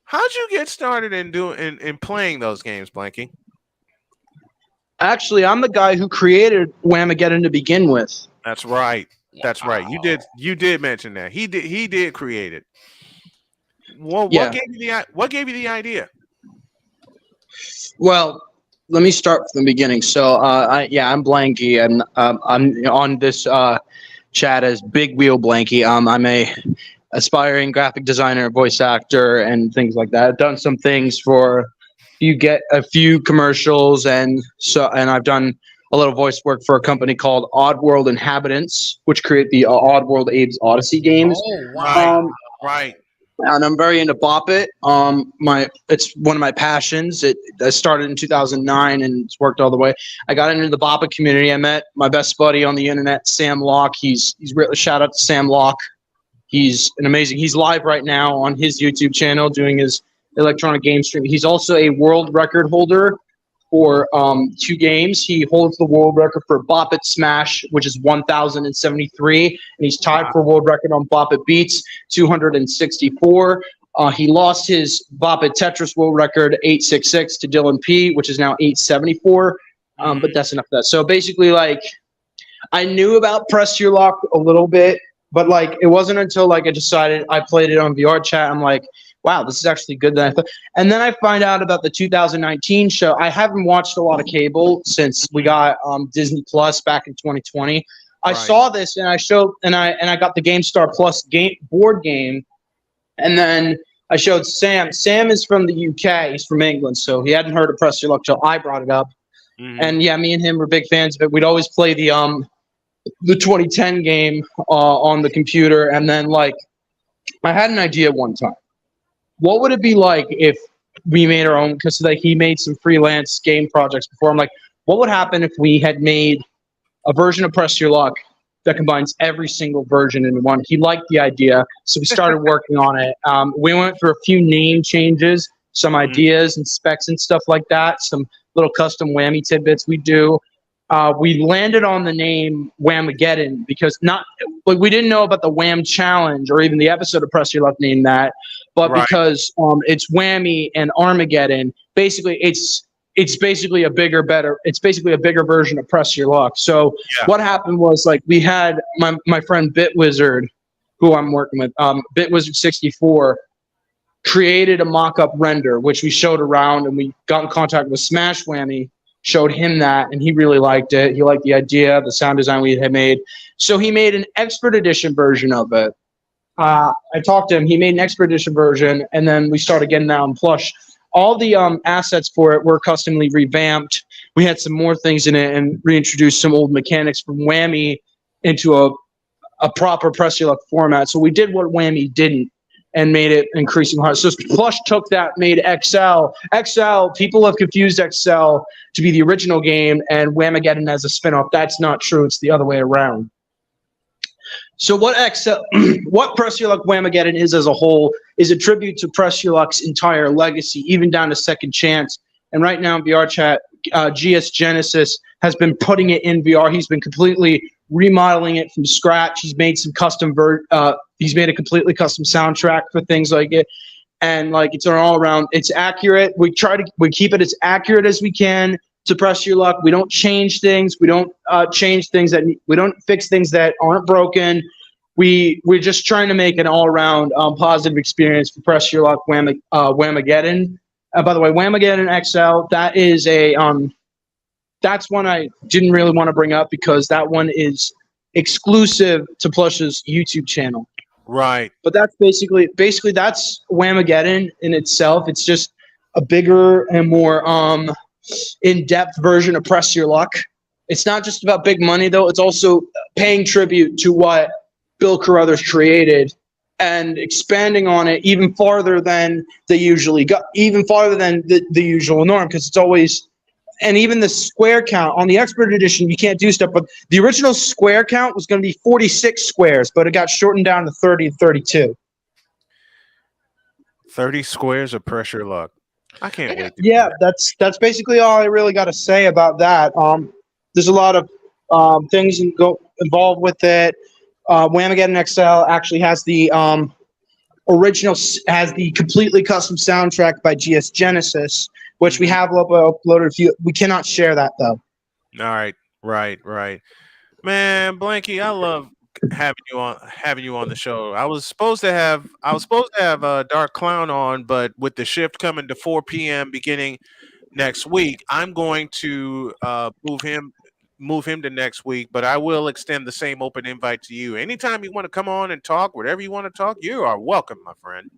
How'd you get started in playing those games, Blanky? Actually, I'm the guy who created Whamageddon to begin with. That's right. That's right. You did mention that. He did create it. Well, what gave you the idea? Well, let me start from the beginning. So, I'm Blanky, and I'm on this chat as Big Wheel Blanky. I'm a aspiring graphic designer, voice actor, and things like that. I've done some things you get a few commercials, and I've done a little voice work for a company called Oddworld Inhabitants, which create the Oddworld Abe's Odyssey games. Oh, wow. Right. And I'm very into Bop It. It's one of my passions. I started in 2009 and it's worked all the way. I got into the Bop It community. I met my best buddy on the internet, Sam Locke. He's really, shout out to Sam Locke. He's he's live right now on his YouTube channel doing his electronic game stream. He's also a world record holder for 2 games. He holds the world record for Bop It Smash, which is 1,073, and he's tied for world record on Bop It Beats, 264. He lost his Bop It Tetris world record 866 to Dylan P, which is now 874. But that's enough of that. So basically, like, I knew about Press Your Luck a little bit, but like it wasn't until like I decided I played it on VR chat. I'm like, wow, this is actually good than I thought. And then I find out about the 2019 show. I haven't watched a lot of cable since we got Disney Plus back in 2020. I saw this and I got the GameStar Plus board game, and then I showed Sam. Sam is from the UK. He's from England, so he hadn't heard of Press Your Luck till I brought it up. And yeah, me and him were big fans of it. We'd always play the 2010 game on the computer, and then like I had an idea one time. What would it be like if we made our own? Because like he made some freelance game projects before. I'm like, what would happen if we had made a version of Press Your Luck that combines every single version in one? He liked the idea, so we started working on it. We went through a few name changes, some ideas and specs and stuff like that, some little custom whammy tidbits we do. We landed on the name Whamageddon because we didn't know about the Wham Challenge or even the episode of Press Your Luck named that, but because it's Whammy and Armageddon, basically it's basically a bigger version of Press Your Luck. So what happened was like we had my friend BitWizard, who I'm working with, BitWizard64, created a mock-up render, which we showed around, and we got in contact with Smash Whammy, showed him that, and he really liked it. He liked the idea, the sound design we had made. So he made an expert edition version of it. I talked to him. He made an expert edition version, and then we started getting that on plush. All the assets for it were customly revamped. We had some more things in it and reintroduced some old mechanics from Whammy into a proper Press Your Luck format. So we did what Whammy didn't and made it increasingly hard. So Plush took that, made XL. XL, people have confused XL to be the original game and Whamageddon as a spinoff. That's not true. It's the other way around. So what Press Your Luck Whamageddon is as a whole is a tribute to Press Your Luck's entire legacy, even down to Second Chance. And right now in VR chat, GS Genesis has been putting it in VR. He's been completely remodeling it from scratch. He's made some he's made a completely custom soundtrack for things like it. And like it's an all around, it's accurate. We keep it as accurate as we can to Press Your Luck. We don't change things. We don't we don't fix things that aren't broken. We're just trying to make an all around positive experience for Press Your Luck Whamageddon. By the way, Whamageddon XL, that is that's one I didn't really want to bring up because that one is exclusive to Plush's YouTube channel. Right. But that's basically that's Whamageddon in itself. It's just a bigger and more in-depth version of Press Your Luck. It's not just about big money though. It's also paying tribute to what Bill Carruthers created and expanding on it even farther than the usual norm, because it's always. And even the square count on the expert edition, you can't do stuff. But the original square count was going to be 46 squares, but it got shortened down to 30 and 32. 30 squares of Press Your Luck. I can't wait. Yeah, that's basically all I really got to say about that. There's a lot of things involved with it. Whamageddon XL actually has the completely custom soundtrack by GS Genesis, which we have uploaded a few. We cannot share that though. All right. Man, Blanky, I love having you on the show. I was supposed to have Dark Clown on, but with the shift coming to 4 p.m. beginning next week, I'm going to move him to next week, but I will extend the same open invite to you. Anytime you want to come on and talk, whatever you want to talk, you are welcome, my friend.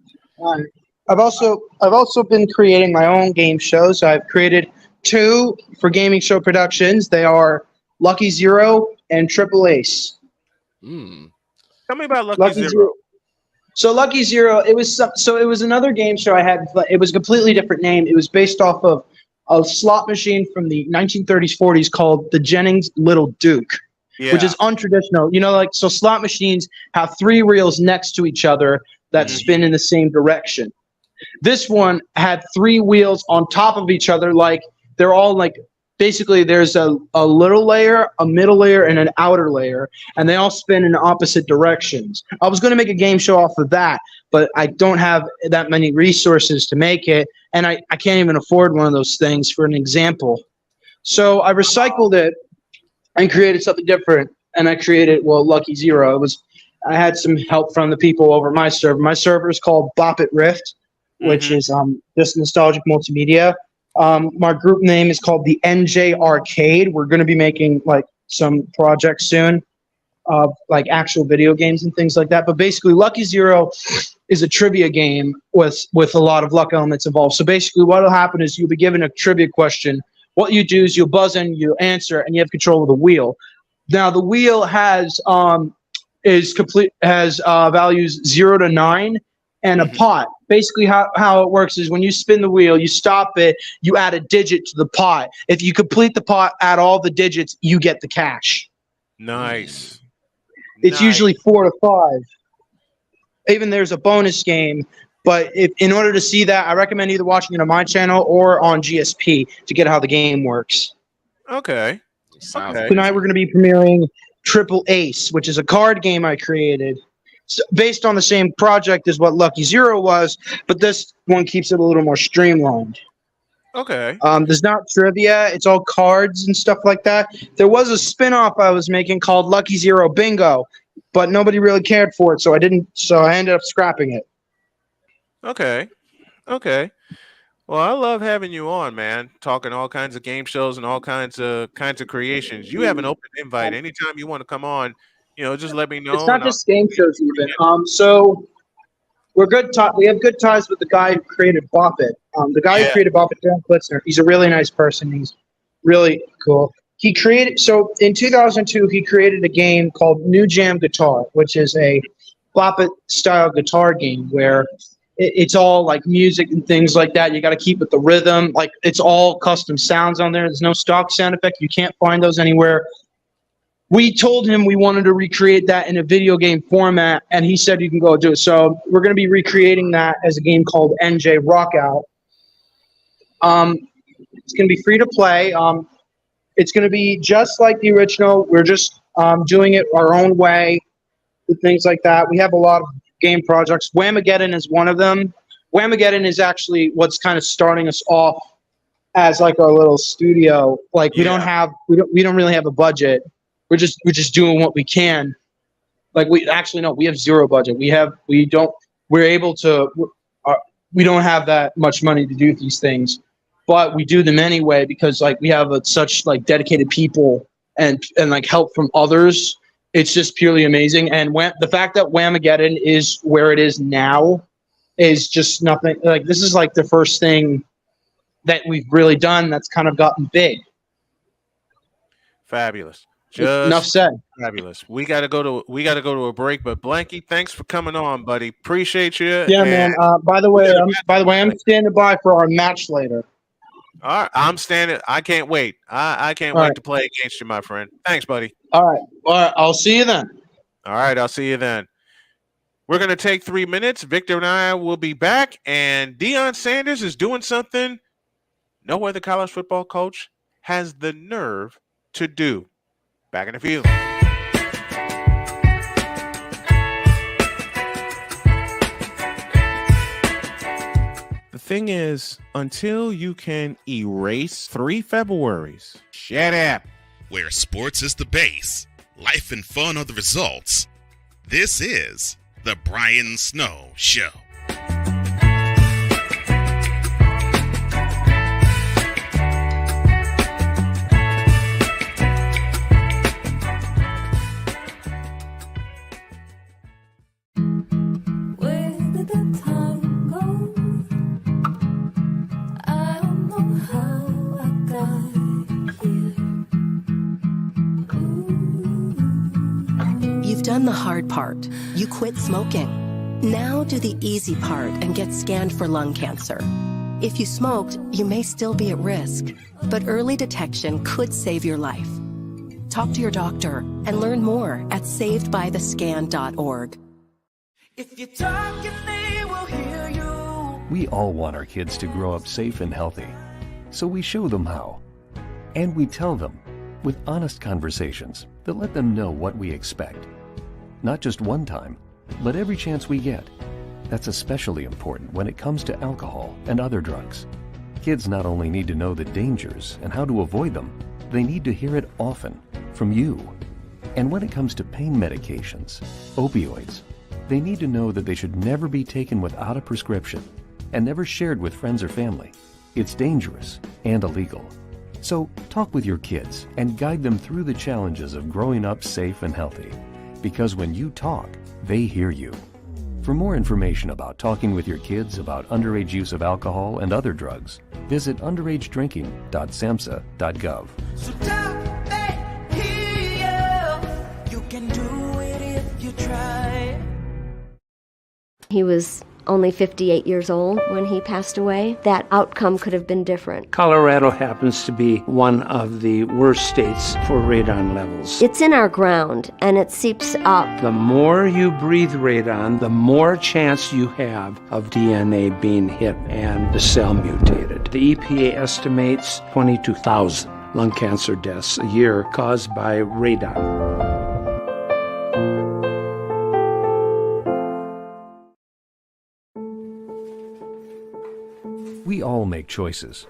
I've also been creating my own game shows. I've created 2 for Gaming Show Productions. They are Lucky Zero and Triple Ace. Tell me about Lucky Zero. So Lucky Zero, it was another game show I had. It was a completely different name. It was based off of a slot machine from the 1930s, 40s called the Jennings Little Duke, which is untraditional. So slot machines have 3 reels next to each other that spin in the same direction. This one had 3 wheels on top of each other, like they're all like basically there's a little layer, a middle layer, and an outer layer, and they all spin in opposite directions. I was going to make a game show off of that, but I don't have that many resources to make it, and I can't even afford one of those things for an example. So I recycled it and created something different, and I created, Lucky Zero. I had some help from the people over my server. My server is called Bop It Rift. which is just nostalgic multimedia. My group name is called the NJ Arcade. We're going to be making like some projects soon, like actual video games and things like that. But basically, Lucky Zero is a trivia game with a lot of luck elements involved. So basically, what will happen is you'll be given a trivia question. What you do is you'll buzz in, you answer, and you have control of the wheel. Now the wheel has values 0 to 9 and a pot. Basically, how it works is when you spin the wheel, you stop it, you add a digit to the pot. If you complete the pot, add all the digits, you get the cash. Nice. It's usually 4 to 5. Even there's a bonus game, but in order to see that, I recommend either watching it on my channel or on GSP to get how the game works. Okay. Tonight we're going to be premiering Triple Ace, which is a card game I created. Based on the same project as what Lucky Zero was, but this one keeps it a little more streamlined. Okay. There's not trivia. It's all cards and stuff like that. There was a spin-off I was making called Lucky Zero Bingo, but nobody really cared for it, so I ended up scrapping it. Okay. Well, I love having you on, man. Talking all kinds of game shows and all kinds of creations. You have an open invite anytime you want to come on. Just let me know. It's not just game shows even. So we're good. We have good ties with the guy who created Bop It. The guy who created Bop It, Darren Klitzner. He's a really nice person. He's really cool. He created. So in 2002, he created a game called New Jam Guitar, which is a Bop It style guitar game where it's all like music and things like that. You got to keep with the rhythm. Like it's all custom sounds on there. There's no stock sound effect. You can't find those anywhere. We told him we wanted to recreate that in a video game format, and he said you can go do it. So we're going to be recreating that as a game called NJ Rockout. It's going to be free to play. It's going to be just like the original. We're just doing it our own way with things like that. We have a lot of game projects. Whamageddon is one of them. Whamageddon is actually what's kind of starting us off as like our little studio. Like we don't really have a budget. We're just doing what we can. Like we have zero budget. We don't have that much money to do these things, but we do them anyway because like we have such like dedicated people and like help from others. It's just purely amazing. And the fact that Whamageddon is where it is now is just nothing. Like this is like the first thing that we've really done that's kind of gotten big. Fabulous. Enough said. Fabulous. We gotta go to a break. But Blanky, thanks for coming on, buddy. Appreciate you. Yeah, man. By the way, I'm standing by for our match later. All right, I'm standing. I can't wait. I can't wait to play against you, my friend. Thanks, buddy. All right. I'll see you then. All right, I'll see you then. We're gonna take 3 minutes. Victor and I will be back, and Deion Sanders is doing something no other college football coach has the nerve to do. Back in the field. The thing is, until you can erase 3 Februaries, shut up. Where sports is the base, life and fun are the results. This is the Brian Snow Show. You've done the hard part. You quit smoking. Now do the easy part and get scanned for lung cancer. If you smoked, you may still be at risk, but early detection could save your life. Talk to your doctor and learn more at savedbythescan.org. If you talk and they will hear you. We all want our kids to grow up safe and healthy, so we show them how. And we tell them with honest conversations that let them know what we expect. Not just one time, but every chance we get. That's especially important when it comes to alcohol and other drugs. Kids not only need to know the dangers and how to avoid them, they need to hear it often from you. And when it comes to pain medications, opioids, they need to know that they should never be taken without a prescription. and never shared with friends or family, it's dangerous and illegal. So talk with your kids and guide them through the challenges of growing up safe and healthy. Because when you talk, they hear you. For more information about talking with your kids about underage use of alcohol and other drugs, visit underagedrinking.samhsa.gov. So talk back here. You can do it if you try. He was only 58 years old when he passed away. That outcome could have been different. Colorado happens to be one of the worst states for radon levels. It's in our ground and it seeps up. The more you breathe radon, the more chance you have of DNA being hit and the cell mutated. The EPA estimates 22,000 lung cancer deaths a year caused by radon. We all make choices.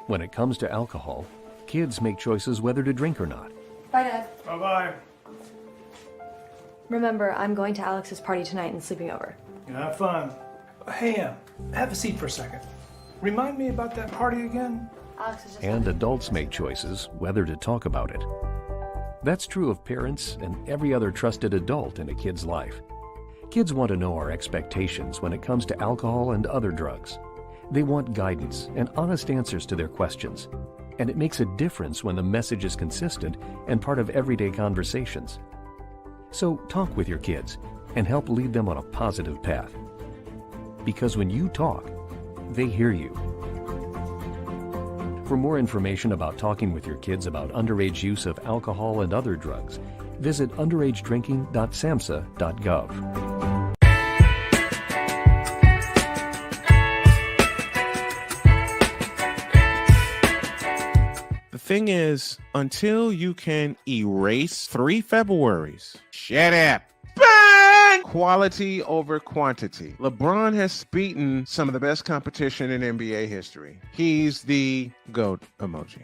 When it comes to alcohol, kids make choices whether to drink or not. Bye, Dad. Bye-bye. Remember, I'm going to Alex's party tonight and sleeping over. Have fun. Hey, have a seat for a second. Remind me about that party again? Alex is just... And adults make choices whether to talk about it. That's true of parents and every other trusted adult in a kid's life. Kids want to know our expectations when it comes to alcohol and other drugs. They want guidance and honest answers to their questions. And it makes a difference when the message is consistent and part of everyday conversations. So talk with your kids and help lead them on a positive path. Because when you talk, they hear you. For more information about talking with your kids about underage use of alcohol and other drugs, visit underagedrinking.samhsa.gov. The thing is, until you can erase 3 Februaries, shut up. Bang! Quality over quantity. LeBron has beaten some of the best competition in NBA history. He's the GOAT emoji.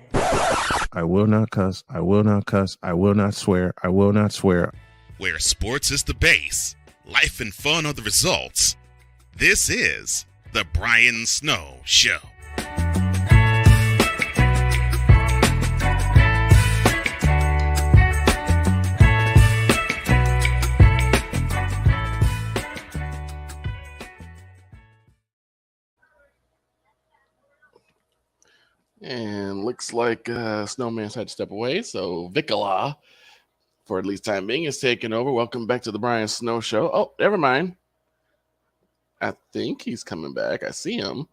I will not cuss. I will not cuss. I will not swear. I will not swear. Where sports is the base, life and fun are the results. This is the Brian Snow Show. And looks like Snowman's had to step away, so Vikala, for at least time being, is taking over. Welcome back to the Brian Snow Show. Oh, never mind. I think he's coming back. I see him.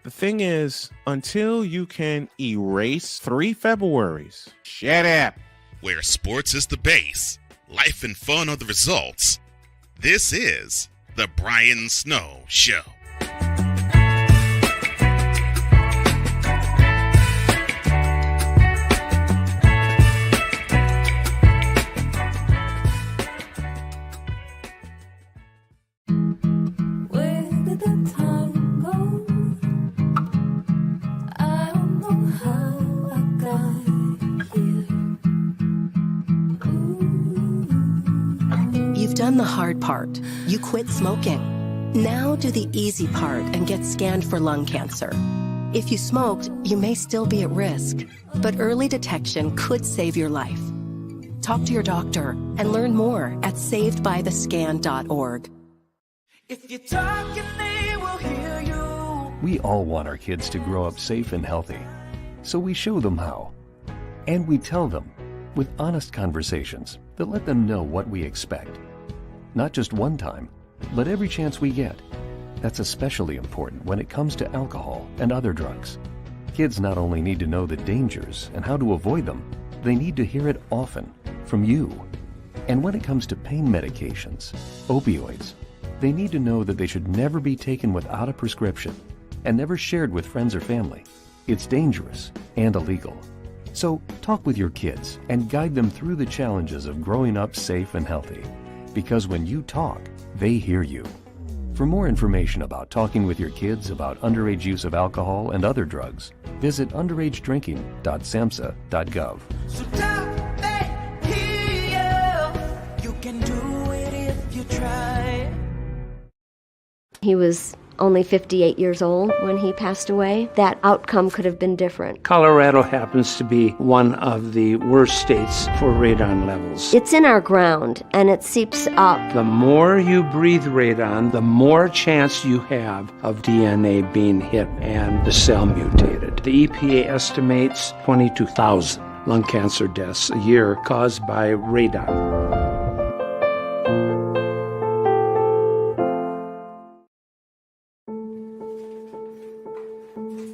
The thing is, until you can erase 3 Februaries, shut up. Where sports is the base, life and fun are the results. This is the Brian Snow Show. Done the hard part. You quit smoking. Now do the easy part and get scanned for lung cancer. If you smoked, you may still be at risk, but early detection could save your life. Talk to your doctor and learn more at savedbythescan.org. If you're talking, they will hear you. We all want our kids to grow up safe and healthy, so we show them how. And we tell them with honest conversations that let them know what we expect. Not just one time, but every chance we get. That's especially important when it comes to alcohol and other drugs. Kids not only need to know the dangers and how to avoid them, they need to hear it often from you. And when it comes to pain medications, opioids, they need to know that they should never be taken without a prescription and never shared with friends or family. It's dangerous and illegal. So talk with your kids and guide them through the challenges of growing up safe and healthy. Because when you talk, they hear you. For more information about talking with your kids about underage use of alcohol and other drugs, visit underagedrinking.samhsa.gov. So tell me here, you can do it if you try. He was only 58 years old when he passed away. That outcome could have been different. Colorado happens to be one of the worst states for radon levels. It's in our ground, and it seeps up. The more you breathe radon, the more chance you have of DNA being hit and the cell mutated. The EPA estimates 22,000 lung cancer deaths a year caused by radon.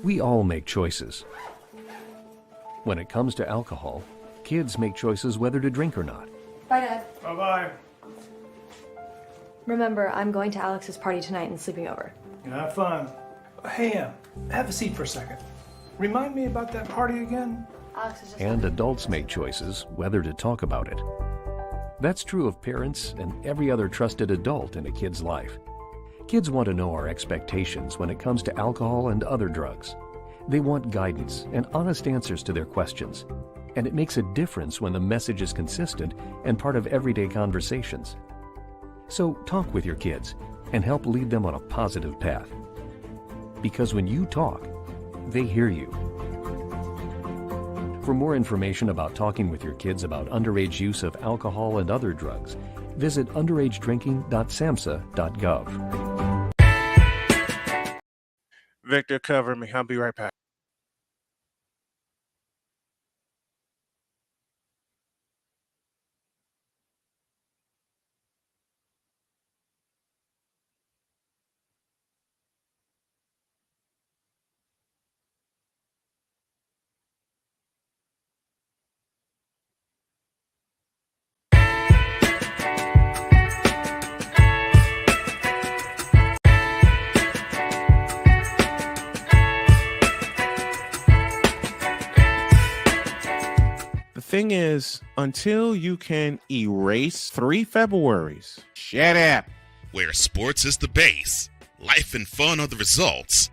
We all make choices. When it comes to alcohol, kids make choices whether to drink or not. Bye, Dad. Bye-bye. Remember, I'm going to Alex's party tonight and sleeping over. Have fun. Hey, have a seat for a second. Remind me about that party again? Alex is just... And adults make choices whether to talk about it. That's true of parents and every other trusted adult in a kid's life. Kids want to know our expectations when it comes to alcohol and other drugs. They want guidance and honest answers to their questions. And it makes a difference when the message is consistent and part of everyday conversations. So talk with your kids and help lead them on a positive path. Because when you talk, they hear you. For more information about talking with your kids about underage use of alcohol and other drugs, visit underagedrinking.samhsa.gov. Victor, cover me. I'll be right back. Thing is, until you can erase 3 Februaries, shut up. Where sports is the base, life and fun are the results.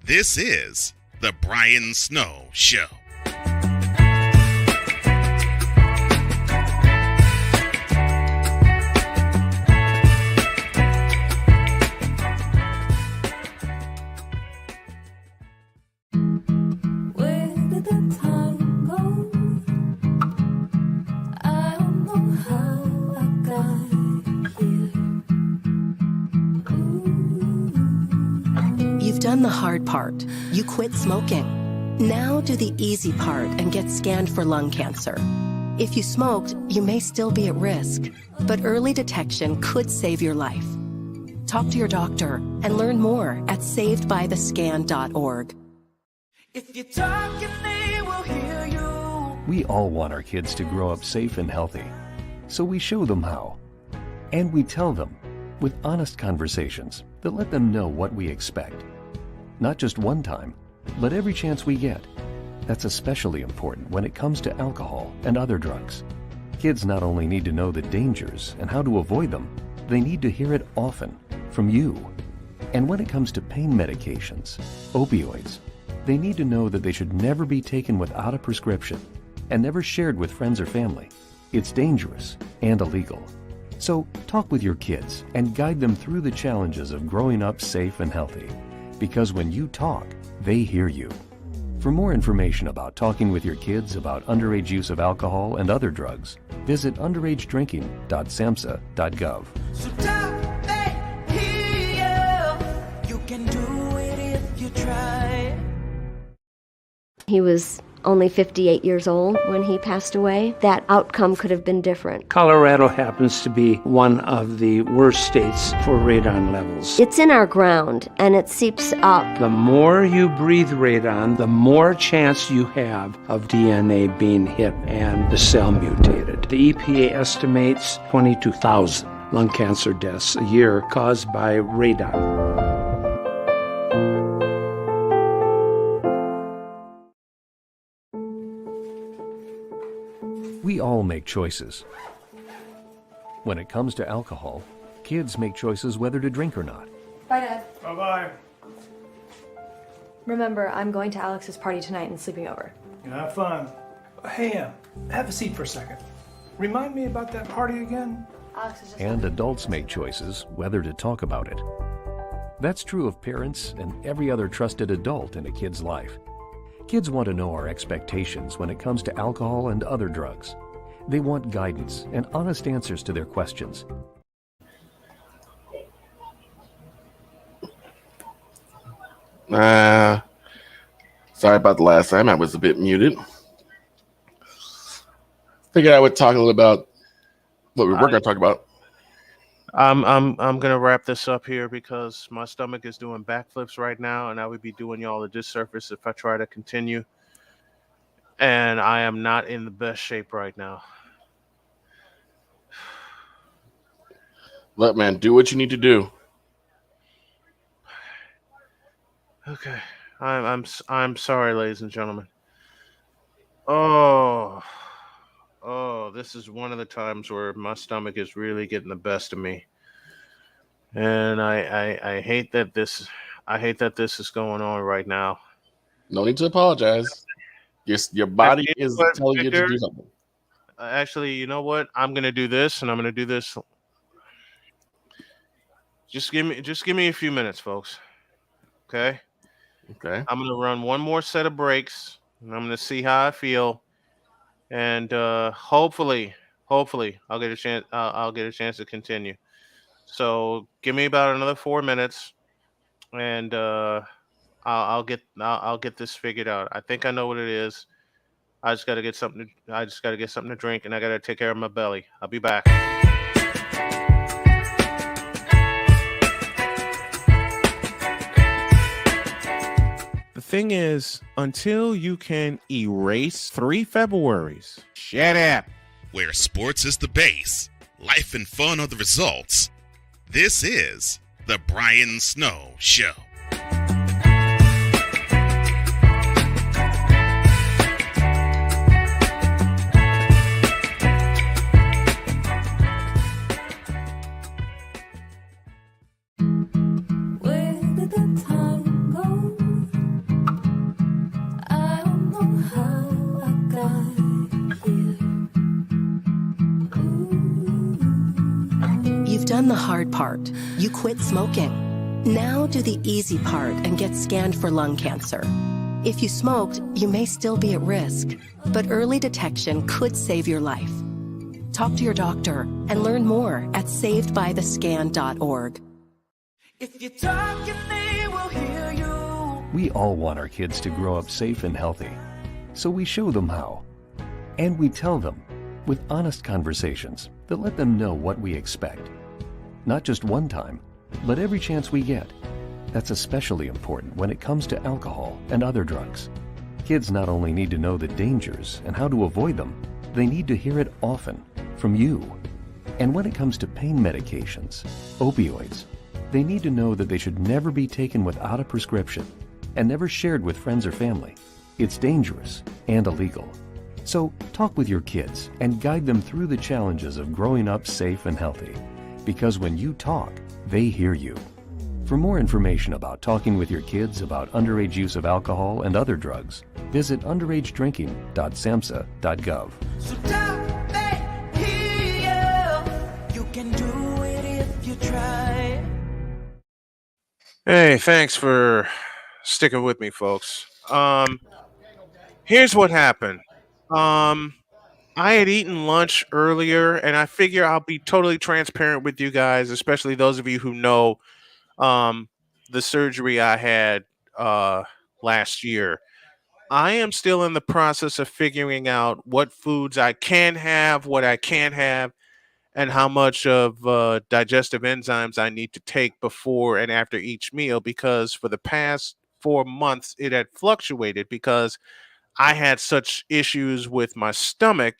This is the Brian Snow Show. Done the hard part. You quit smoking. Now do the easy part and get scanned for lung cancer. If you smoked, you may still be at risk, but early detection could save your life. Talk to your doctor and learn more at savedbythescan.org. If you talk, they will hear you. We all want our kids to grow up safe and healthy, so we show them how. And we tell them with honest conversations that let them know what we expect. Not just one time, but every chance we get. That's especially important when it comes to alcohol and other drugs. Kids not only need to know the dangers and how to avoid them, they need to hear it often from you. And when it comes to pain medications, opioids, they need to know that they should never be taken without a prescription and never shared with friends or family. It's dangerous and illegal. So talk with your kids and guide them through the challenges of growing up safe and healthy. Because when you talk, they hear you. For more information about talking with your kids about underage use of alcohol and other drugs, visit underagedrinking.samhsa.gov. So tell me here, you can do it if you try. He was only 58 years old when he passed away. That outcome could have been different. Colorado happens to be one of the worst states for radon levels. It's in our ground, and it seeps up. The more you breathe radon, the more chance you have of DNA being hit and the cell mutated. The EPA estimates 22,000 lung cancer deaths a year caused by radon. We all make choices. When it comes to alcohol, kids make choices whether to drink or not. Bye, Dad. Bye-bye. Remember, I'm going to Alex's party tonight and sleeping over. You have fun. Hey, have a seat for a second. Remind me about that party again? Alex is just... And adults make choices whether to talk about it. That's true of parents and every other trusted adult in a kid's life. Kids want to know our expectations when it comes to alcohol and other drugs. They want guidance and honest answers to their questions. Sorry about the last time. I was a bit muted. Figured I would talk a little about what we were going to talk about. I'm gonna wrap this up here because my stomach is doing backflips right now, and I would be doing y'all a disservice if I try to continue. And I am not in the best shape right now. Look, man, do what you need to do. Okay, I'm sorry, ladies and gentlemen. Oh, this is one of the times where my stomach is really getting the best of me, and I hate that this is going on right now. No need to apologize. Your body is telling you to do something. Actually, you know what? I'm gonna do this, and I'm gonna do this. Just give me a few minutes, folks. Okay. Okay. I'm gonna run one more set of breaks, and I'm gonna see how I feel, and hopefully, I'll get a chance. I'll get a chance to continue. So give me about another 4 minutes, and I'll get this figured out. I think I know what it is. I just got to get something. I just got to get something to drink, and I got to take care of my belly. I'll be back. The thing is, until you can erase 3 Februaries, shut up. Where sports is the base, life and fun are the results. This is the Brian Snow Show. You've done the hard part. You quit smoking. Now do the easy part and get scanned for lung cancer. If you smoked, you may still be at risk, but early detection could save your life. Talk to your doctor and learn more at savedbythescan.org. If you're talking, they will hear you. We all want our kids to grow up safe and healthy, so we show them how. And we tell them with honest conversations that let them know what we expect. Not just one time, but every chance we get. That's especially important when it comes to alcohol and other drugs. Kids not only need to know the dangers and how to avoid them, they need to hear it often from you. And when it comes to pain medications, opioids, they need to know that they should never be taken without a prescription and never shared with friends or family. It's dangerous and illegal. So talk with your kids and guide them through the challenges of growing up safe and healthy. Because when you talk, they hear you. For more information about talking with your kids about underage use of alcohol and other drugs, visit underagedrinking.samhsa.gov. So talk, they hear you. You can do it if you try. Hey, thanks for sticking with me, folks. Here's what happened. I had eaten lunch earlier, and I figure I'll be totally transparent with you guys, especially those of you who know the surgery I had last year. I am still in the process of figuring out what foods I can have, what I can't have, and how much of digestive enzymes I need to take before and after each meal, because for the past 4 months it had fluctuated because I had such issues with my stomach.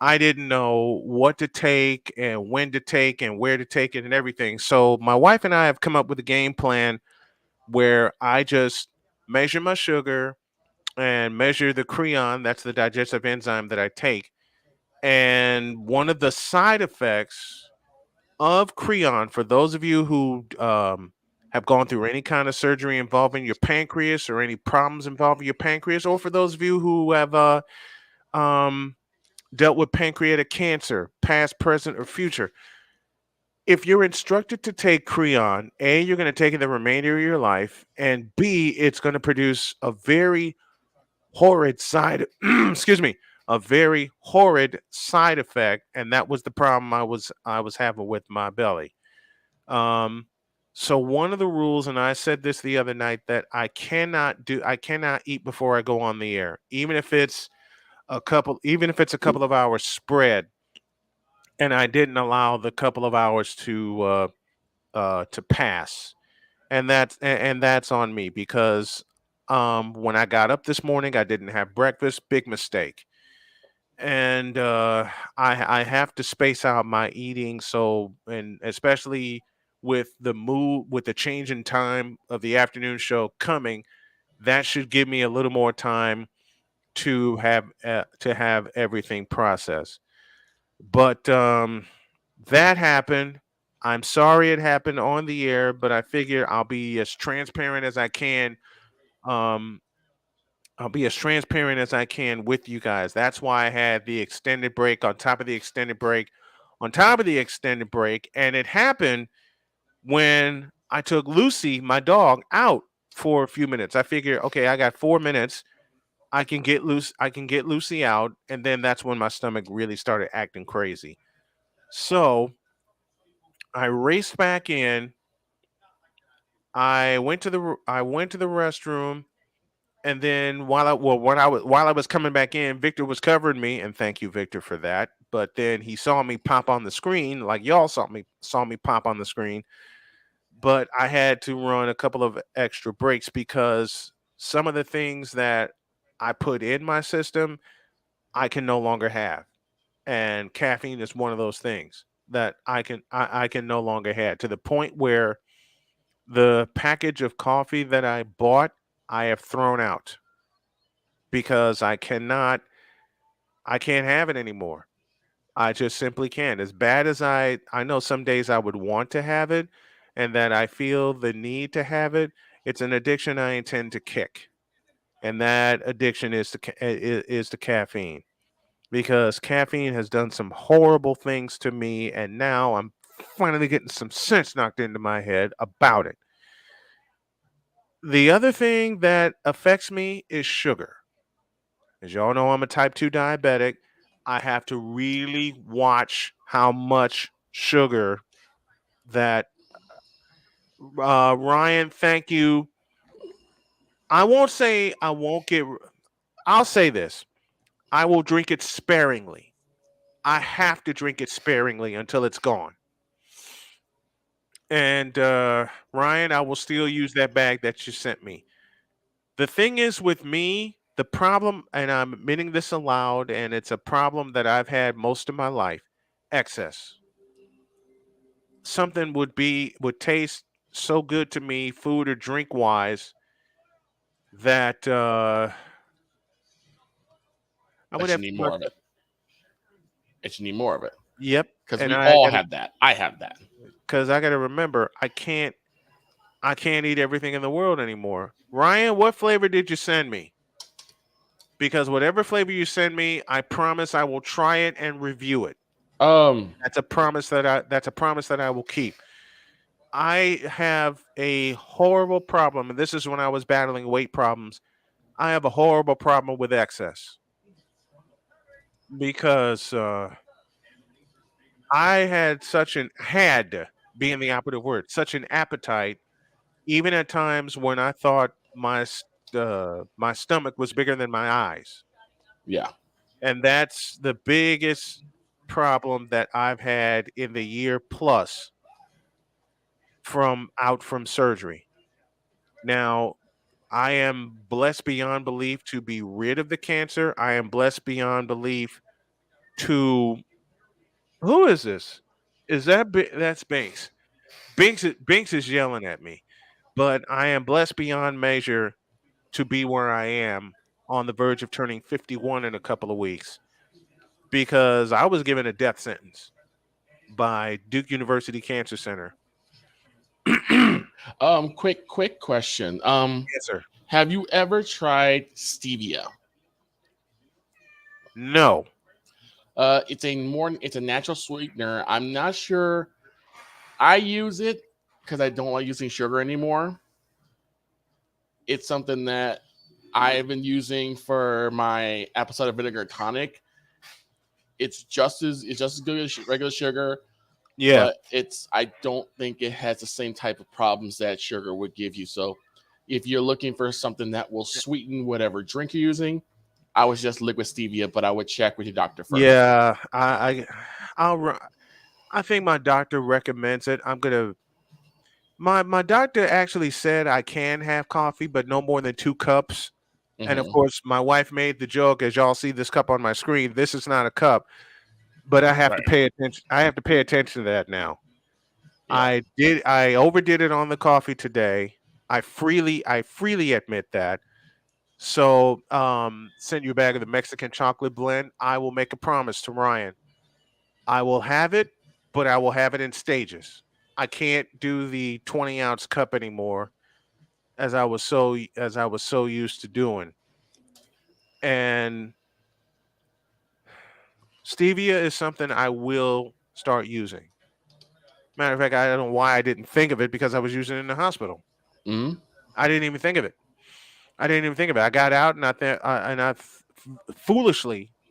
I didn't know what to take and when to take and where to take it and everything. So my wife and I have come up with a game plan where I just measure my sugar and measure the creon, that's the digestive enzyme that I take. And one of the side effects of creon, for those of you who have gone through any kind of surgery involving your pancreas or any problems involving your pancreas, or for those of you who have um, dealt with pancreatic cancer, past, present, or future, if you're instructed to take Creon, A, you're going to take it the remainder of your life, and B, it's going to produce a very horrid side excuse me, a very horrid side effect, and that was the problem I was having with my belly. So one of the rules, and I said this the other night, that I cannot eat before I go on the air, even if it's a couple of hours spread, and I didn't allow the couple of hours to pass, and that's on me because when I got up this morning, I didn't have breakfast. Big mistake. And I have to space out my eating, so, and especially with the change in time of the afternoon show coming, that should give me a little more time to have everything processed. But that happened. I'm sorry it happened on the air, but I figure I'll be as transparent as I can. Um, I'll be as transparent as I can with you guys. That's why I had the extended break on top of the extended break on top of the extended break. And it happened when I took Lucy, my dog, out for a few minutes. I figured, okay, I got 4 minutes. I can get Lucy out. And then that's when my stomach really started acting crazy. So I raced back in. I went to the restroom. And then while I was coming back in, Victor was covering me, and thank you, Victor, for that. But then he saw me pop on the screen, like y'all saw me pop on the screen. But I had to run a couple of extra breaks because some of the things that I put in my system, I can no longer have, and caffeine is one of those things that I can no longer have, to the point where the package of coffee that I bought, I have thrown out because I can't have it anymore. I just simply can't. As bad as I know some days I would want to have it and that I feel the need to have it, it's an addiction I intend to kick. And that addiction is to caffeine, because caffeine has done some horrible things to me, and now I'm finally getting some sense knocked into my head about it. The other thing that affects me is sugar. As y'all know, I'm a type 2 diabetic. I have to really watch how much sugar that Ryan, thank you. I won't say I won't get I'll say this. I will drink it sparingly. I have to drink it sparingly until it's gone. And Ryan, I will still use that bag that you sent me. The thing is with me, the problem, and I'm admitting this aloud, and it's a problem that I've had most of my life, excess. Something would taste so good to me, food or drink wise, that I would But you have need too more much. of it. But you need more of it. Yep. Because And we I all gotta, have that. I have that. because I gotta remember, I can't eat everything in the world anymore. Ryan, what flavor did you send me? Because whatever flavor you send me, I promise I will try it and review it. That's a promise that I will keep. I have a horrible problem, and this is when I was battling weight problems. I have a horrible problem with excess because I had being the operative word, such an appetite, even at times when I thought my stomach was bigger than my eyes. Yeah. And that's the biggest problem that I've had in the year plus from surgery. Now, I am blessed beyond belief to be rid of the cancer. I am blessed beyond belief to who is this? That's Binks? Binks is yelling at me, but I am blessed beyond measure to be where I am on the verge of turning 51 in a couple of weeks, because I was given a death sentence by Duke University Cancer Center. Quick question. Yes, sir. Have you ever tried stevia? No. It's a natural sweetener. I'm not sure. I use it because I don't like using sugar anymore. It's something that I've been using for my apple cider vinegar tonic. It's just as good as regular sugar. Yeah. But I don't think it has the same type of problems that sugar would give you. So if you're looking for something that will sweeten whatever drink you're using, I would just liquid stevia, but I would check with your doctor first. Yeah, I think my doctor recommends it. My doctor actually said I can have coffee, but no more than 2 cups. And of course, my wife made the joke, as y'all see this cup on my screen. This is not a cup, but I have to pay attention. I have to pay attention to that now. Yeah. I overdid it on the coffee today. I freely admit that. So, send you a bag of the Mexican chocolate blend. I will make a promise to Ryan. I will have it, but I will have it in stages. I can't do the 20-ounce cup anymore, as I was so used to doing. And stevia is something I will start using. Matter of fact, I don't know why I didn't think of it, because I was using it in the hospital. Mm-hmm. I didn't even think of it. I got out and I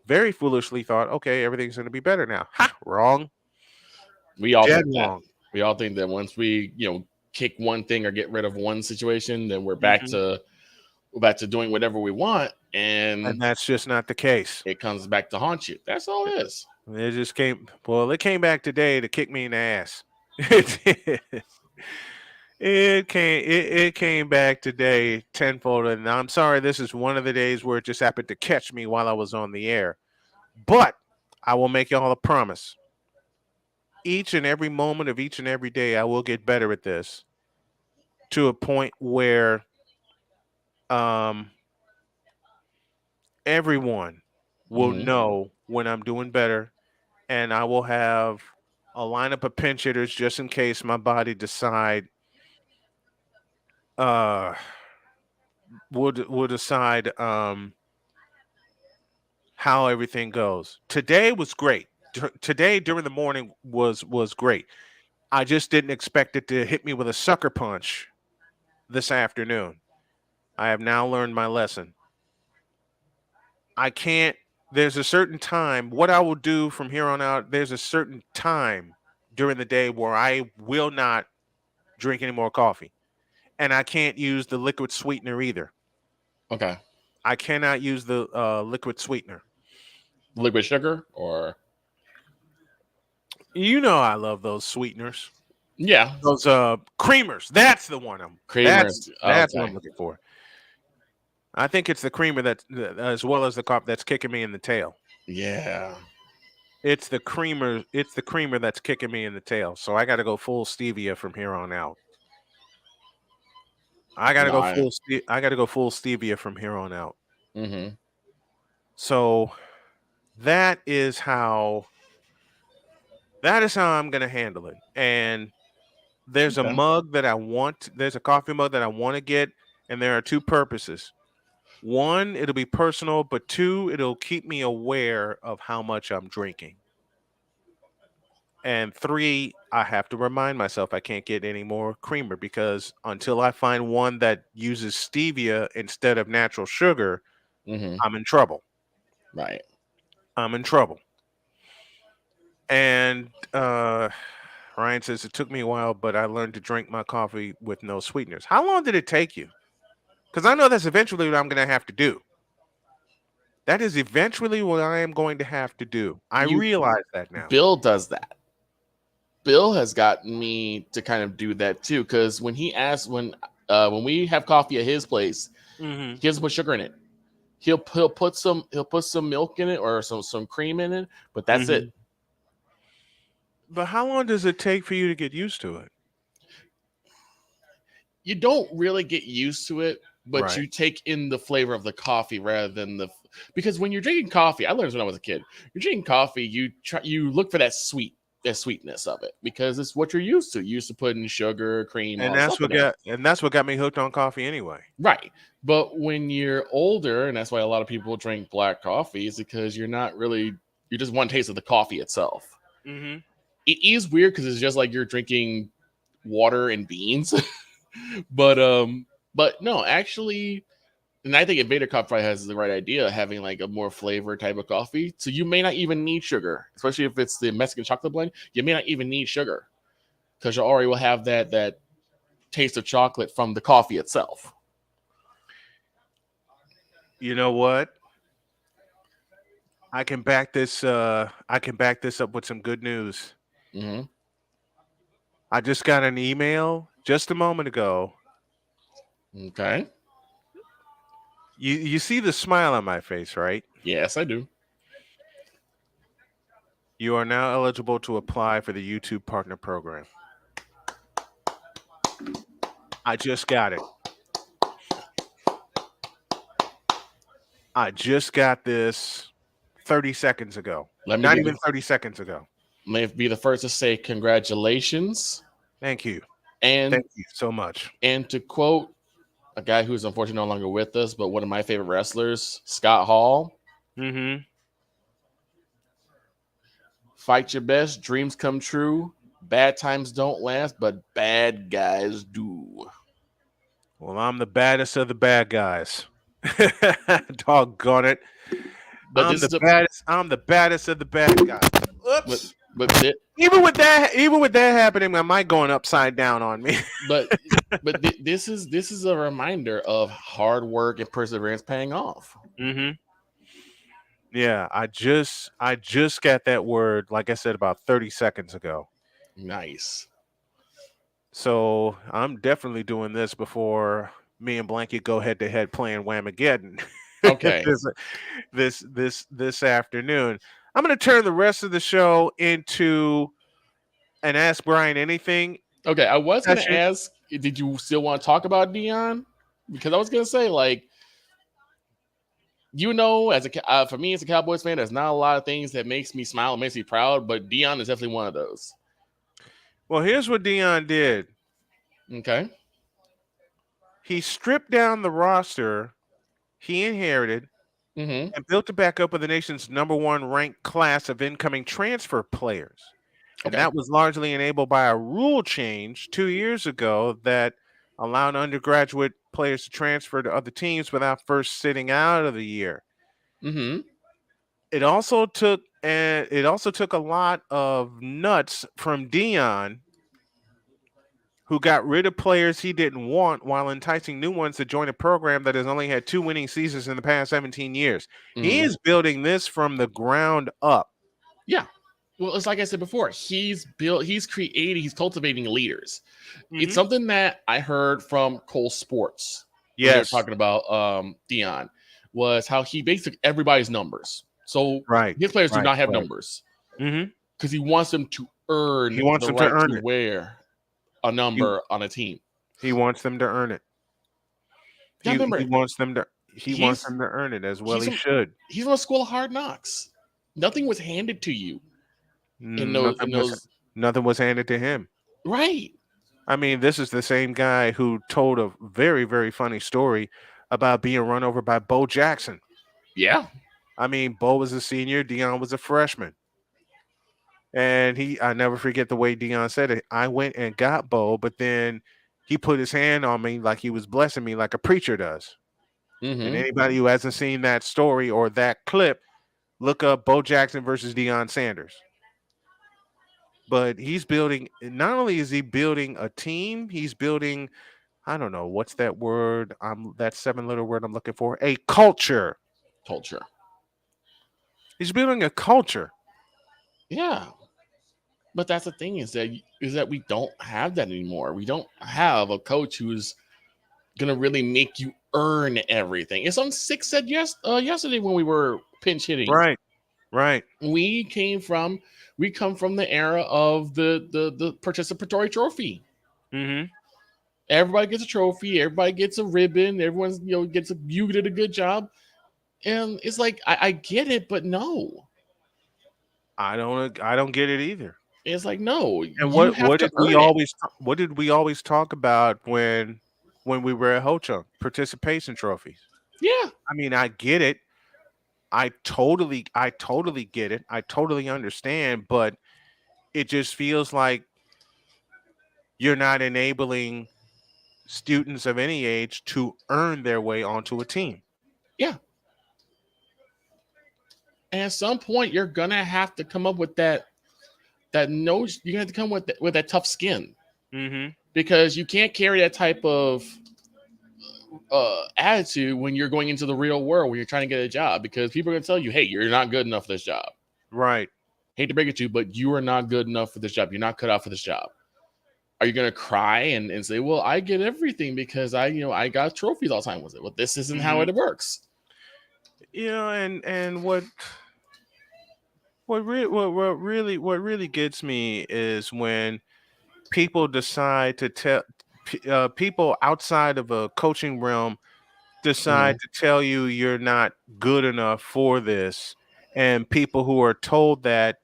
very foolishly thought, okay, everything's going to be better now. Ha! Wrong. We all Dead think that. wrong. We all think that once we, kick one thing or get rid of one situation, then we're back to doing whatever we want, and that's just not the case. It comes back to haunt you. That's all it is. It just came. Well, it came back today to kick me in the ass. It came back today tenfold, and I'm sorry. This is one of the days where it just happened to catch me while I was on the air. But I will make y'all a promise. Each and every moment of each and every day, I will get better at this, to a point where everyone will know when I'm doing better, and I will have a lineup of pinch hitters just in case my body decide we'll decide how everything goes. Today was great. Today during the morning was great. I just didn't expect it to hit me with a sucker punch this afternoon. I have now learned my lesson. There's a certain time, what I will do from here on out, there's a certain time during the day where I will not drink any more coffee. And I can't use the liquid sweetener either. Okay. I cannot use the liquid sweetener. Liquid sugar or? I love those sweeteners. Yeah. Those creamers. That's the one Creamers. That's what I'm looking for. I think it's the creamer that, as well as the coffee, that's kicking me in the tail. Yeah. It's the creamer that's kicking me in the tail. So I got to go full stevia from here on out. I got to go full stevia from here on out. Mm-hmm. So that is how I'm going to handle it. And there's a mug that I want. There's a coffee mug that I want to get, and there are 2 purposes. 1, it'll be personal, but 2, it'll keep me aware of how much I'm drinking. And 3, I have to remind myself I can't get any more creamer, because until I find one that uses stevia instead of natural sugar, I'm in trouble. Right. I'm in trouble. And Ryan says, it took me a while, but I learned to drink my coffee with no sweeteners. How long did it take you? Because I know that's eventually what I'm going to have to do. That is eventually what I am going to have to do. I realize that now. Bill does that. Bill has gotten me to kind of do that too, because when he asks, when we have coffee at his place, he doesn't put sugar in it. He'll put some milk in it or some cream in it, but that's it. But how long does it take for you to get used to it? You don't really get used to it, but you take in the flavor of the coffee rather than because when you're drinking coffee, I learned this when I was a kid. You're drinking coffee, you look for that sweet. sweetness of it because it's what you're used to. You're used to putting sugar, cream, And all that's stuff what in there. got me hooked on coffee anyway. Right. But when you're older, and that's why a lot of people drink black coffee, is because you're just one taste of the coffee itself. Mm-hmm. It is weird because it's just like you're drinking water and beans. but no, actually, and I think Invader Coffee probably has the right idea of having like a more flavor type of coffee. So you may not even need sugar, especially if it's the Mexican chocolate blend. You may not even need sugar because you already will have that taste of chocolate from the coffee itself. You know what? I can back this up with some good news. Mm-hmm. I just got an email just a moment ago. Okay. You see the smile on my face, right? Yes, I do. You are now eligible to apply for the YouTube Partner Program. I just got it. I just got this 30 seconds ago. Not even 30 seconds ago. May be the first to say congratulations. Thank you. And thank you so much. And to quote a guy who's unfortunately no longer with us, but one of my favorite wrestlers, Scott Hall. Mm-hmm. Fight your best, dreams come true. Bad times don't last, but bad guys do. Well, I'm the baddest of the bad guys. Doggone it. But I'm the baddest of the bad guys. Oops. Even with that happening, my mic going upside down on me. but this is a reminder of hard work and perseverance paying off. Mm-hmm. Yeah, I just got that word, like I said, about 30 seconds ago. Nice. So I'm definitely doing this before me and Blanket go head to head playing Whamageddon. Okay. this afternoon. I'm going to turn the rest of the show into an Ask Brian Anything. Okay, I was going to ask, did you still want to talk about Deion? Because I was going to say, like, for me as a Cowboys fan, there's not a lot of things that makes me smile and makes me proud, but Deion is definitely one of those. Well, here's what Deion did. Okay. He stripped down the roster he inherited and built it back up with the nation's #1 ranked class of incoming transfer players. And that was largely enabled by a rule change 2 years ago that allowed undergraduate players to transfer to other teams without first sitting out of the year. Mm-hmm. It also took a lot of nuts from Deion, who got rid of players he didn't want while enticing new ones to join a program that has only had 2 winning seasons in the past 17 years. Mm-hmm. He is building this from the ground up. Yeah. Well, it's like I said before, he's cultivating leaders. Mm-hmm. It's something that I heard from Cole Sports. Yes. They're talking about Deion, was how he basically everybody's numbers. So his players do not have numbers because he wants them to earn to wear a number on a team. He wants them to earn it. He wants them to earn it as well. He should. He's from a school of hard knocks. Nothing was handed to you. Nothing was handed to him. Right. I mean, this is the same guy who told a very, very funny story about being run over by Bo Jackson. Yeah. I mean, Bo was a senior, Deion was a freshman. And I never forget the way Deion said it. I went and got Bo, but then he put his hand on me like he was blessing me like a preacher does. Mm-hmm. And anybody who hasn't seen that story or that clip, look up Bo Jackson versus Deion Sanders. But not only is he building a team, he's building, I don't know, what's that word? That 7-letter word I'm looking for. A culture. Culture. He's building a culture. Yeah. But that's the thing is that we don't have that anymore. We don't have a coach who's gonna really make you earn everything. It's something Six said yesterday when we were pinch hitting. Right. We come from the era of the participatory trophy. Mm-hmm. Everybody gets a trophy. Everybody gets a ribbon. Everyone's you did a good job. And it's like I get it, but no. I don't get it either. It's like, no, And you have to earn it. what did we always talk about when we were at Ho Chunk? Participation trophies. Yeah. I mean, I get it. I totally get it. I totally understand, but it just feels like you're not enabling students of any age to earn their way onto a team. Yeah. And at some point, you're gonna have to come up with that nose. You're gonna have to come with that tough skin, because you can't carry that type of attitude when you're going into the real world, when you're trying to get a job, because people are gonna tell you, "Hey, you're not good enough for this job." Right. Hate to break it to you, but you are not good enough for this job. You're not cut out for this job. Are you gonna cry and say, "Well, I get everything because I got trophies all the time with it"? Well, this isn't how it works. And what really gets me is when people decide to tell people outside of a coaching realm decide to tell you you're not good enough for this, and people who are told that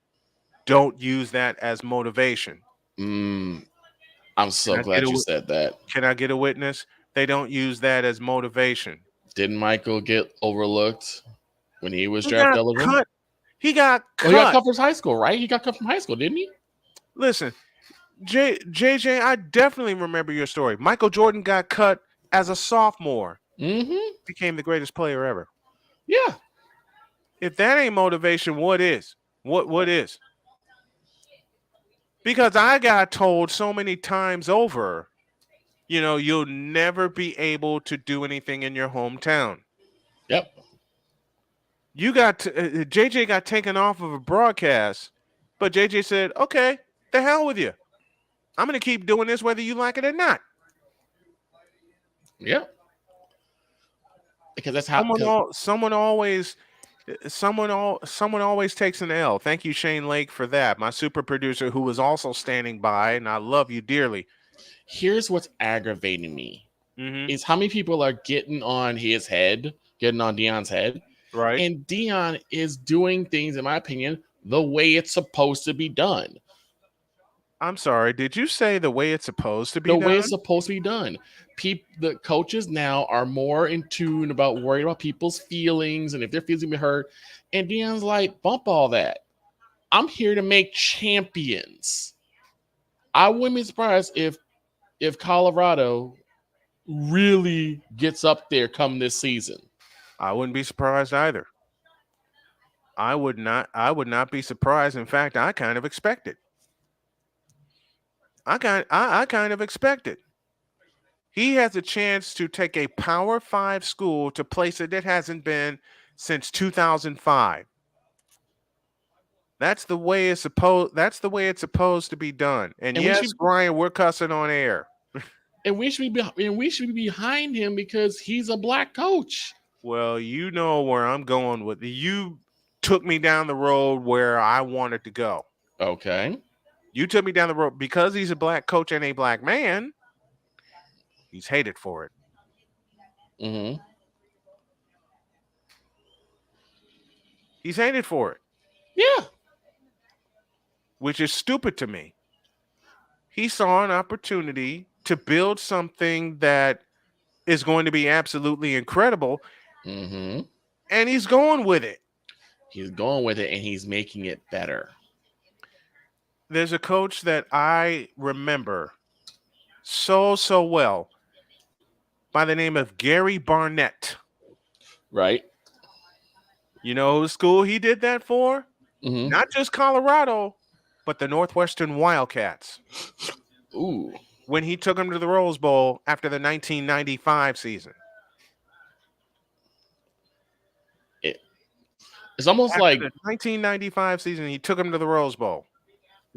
don't use that as motivation. I'm so glad you said that. Can I get a witness? They don't use that as motivation. Didn't Michael get overlooked when he was drafted eligible? He got cut. He got cut from high school, right? He got cut from high school, didn't he? Listen, JJ, I definitely remember your story. Michael Jordan got cut as a sophomore. Became the greatest player ever. Yeah. If that ain't motivation, what is? What is? Because I got told so many times over, you'll never be able to do anything in your hometown. Yep. JJ got taken off of a broadcast, but JJ said, "Okay, the hell with you. I'm going to keep doing this whether you like it or not." Yeah. Because that's how someone always takes an L. Thank you, Shane Lake, for that. My super producer, who was also standing by, and I love you dearly. Here's what's aggravating me is how many people are getting on his head, getting on Deion's head. Right. And Deion is doing things, in my opinion, the way it's supposed to be done. I'm sorry. Did you say the way it's supposed to be done? The way it's supposed to be done. The coaches now are more in tune about worrying about people's feelings and if their feelings will be hurt. And Deion's like, bump all that. I'm here to make champions. I wouldn't be surprised if Colorado really gets up there come this season. I wouldn't be surprised either. I would not be surprised. In fact, I kind of expect it. I kind of expect it. He has a chance to take a Power 5 school to place it that hasn't been since 2005. That's the way it's supposed to be done. And yes, Brian, we're cussing on air. And we should be behind him because he's a black coach. Well, you know where I'm going with it. You took me down the road where I wanted to go. Okay. You took me down the road because he's a black coach and a black man. He's hated for it. He's hated for it. Yeah. Which is stupid to me. He saw an opportunity to build something that is going to be absolutely incredible. And he's going with it. He's going with it, and he's making it better. There's a coach that I remember so well by the name of Gary Barnett. Right. You know whose school he did that for? Not just Colorado, but the Northwestern Wildcats. Ooh. When he took them to the Rose Bowl after the 1995 season. It's almost after like the 1995 season, he took them to the Rose Bowl.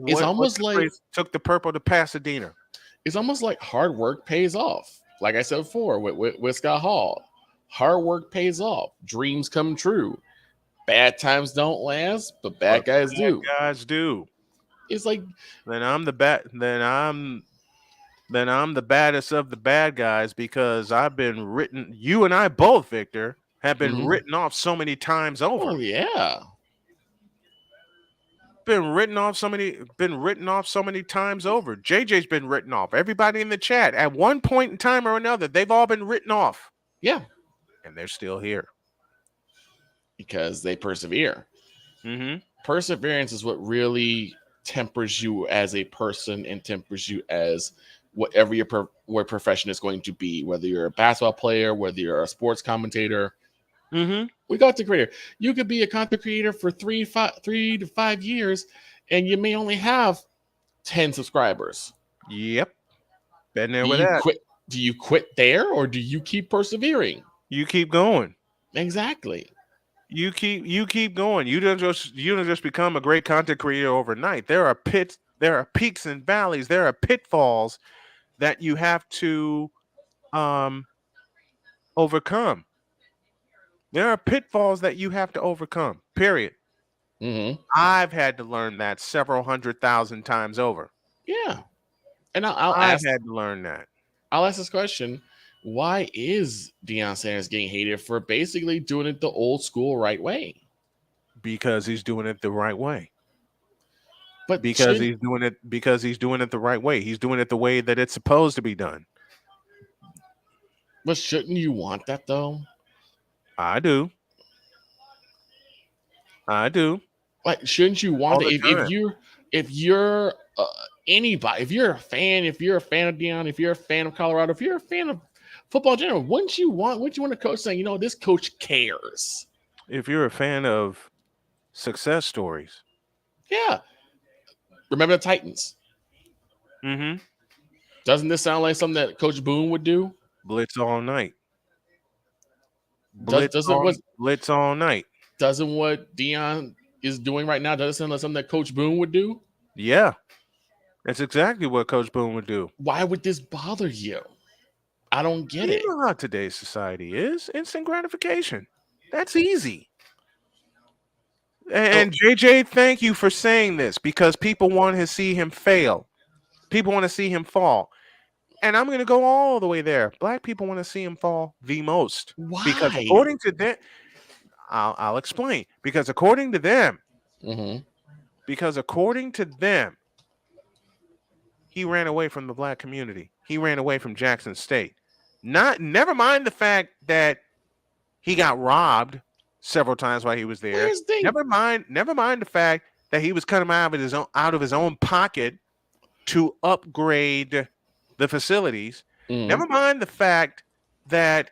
It's almost like took the purple to Pasadena. It's almost like hard work pays off. Like I said before with Scott Hall, hard work pays off. Dreams come true. Bad times don't last, but bad guys do. Guys do. It's like then I'm the baddest of the bad guys because I've been written. You and I both, Victor, have been written off so many times over. Oh yeah. been written off so many times over. JJ's been written off. Everybody in the chat, at one point in time or another, they've all been written off. Yeah. And they're still here. Because they persevere. Mm-hmm. Perseverance is what really tempers you as a person and tempers you as whatever your profession is going to be, whether you're a basketball player, whether you're a sports commentator. Mm-hmm. We got the creator. You could be a content creator for 3 to 5 years, and you may only have 10 subscribers. Yep. Been there with that. Do you quit there, or do you keep persevering? You keep going. Exactly. You keep going. You don't just become a great content creator overnight. There are peaks and valleys. There are pitfalls that you have to overcome. There are pitfalls that you have to overcome. Period. Mm-hmm. I've had to learn that several 100,000 times over. Yeah, and I've had to learn that. I'll ask this question: why is Deion Sanders getting hated for basically doing it the old school right way? Because he's doing it the right way. But he's doing it the right way. He's doing it the way that it's supposed to be done. But shouldn't you want that though? I do. Like, shouldn't you want it? If you're anybody, if you're a fan of Deion, if you're a fan of Colorado, if you're a fan of football in general, wouldn't you want a coach saying, this coach cares? If you're a fan of success stories. Yeah. Remember the Titans? Mm-hmm. Doesn't this sound like something that Coach Boone would do? Blitz all night. Blitz all night. Doesn't what Deion is doing right now, does it sound like something that Coach Boone would do? Yeah. That's exactly what Coach Boone would do. Why would this bother you? I don't get it. You know how today's society is. Instant gratification. That's easy. And JJ, thank you for saying this, because people want to see him fail. People want to see him fall. And I'm going to go all the way there. Black people want to see him fall the most. Why? Because according to them, I'll explain. Because according to them, he ran away from the black community. He ran away from Jackson State. Never mind the fact that he got robbed several times while he was there. Never mind the fact that he was cutting out of his own pocket to upgrade the facilities. Never mind the fact that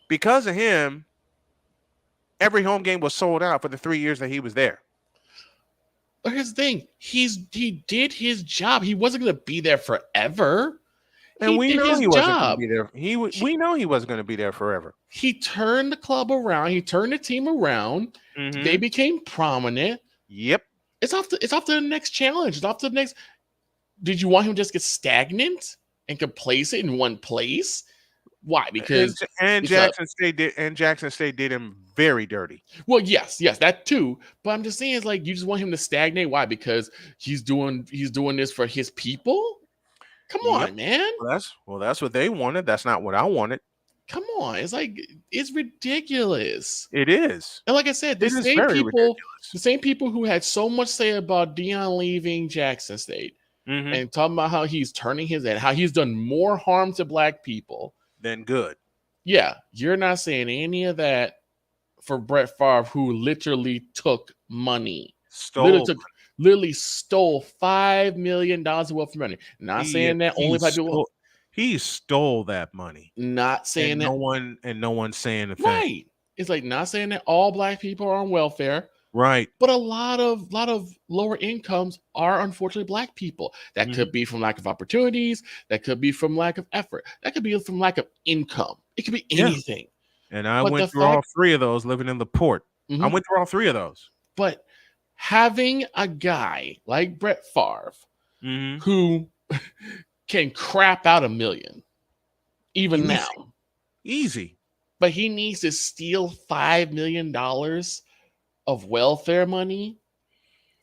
because of him, every home game was sold out for the 3 years that he was there. But here's the thing: he did his job. He wasn't going to be there forever. And we know he wasn't going to be there. We know he wasn't going to be there forever. He turned the club around. He turned the team around. Mm-hmm. They became prominent. Yep. It's off to the next challenge. It's off to the next. Did you want him to just get stagnant and complacent in one place? Why? Because Jackson State did him very dirty. Well, yes, that too. But I'm just saying, it's like you just want him to stagnate. Why? Because he's doing this for his people. Come on, man. Well, that's what they wanted. That's not what I wanted. Come on. It's like, it's ridiculous. It is. And like I said, the same people who had so much say about Deion leaving Jackson State and talking about how he's turning his head, how he's done more harm to black people than good. Yeah, you're not saying any of that for Brett Favre, who literally took money. Literally stole $5 million of wealth from money. Not saying that only black people. He stole that money. Not saying and that no one's saying a thing. Right. It's like not saying that all black people are on welfare. Right. But a lot of lower incomes are unfortunately black people. That could be from lack of opportunities. That could be from lack of effort. That could be from lack of income. It could be anything. And I went through all three of those living in the port. I went through all three of those. But having a guy like Brett Favre who can crap out $1 million, even now. Easy. But he needs to steal $5 million of welfare money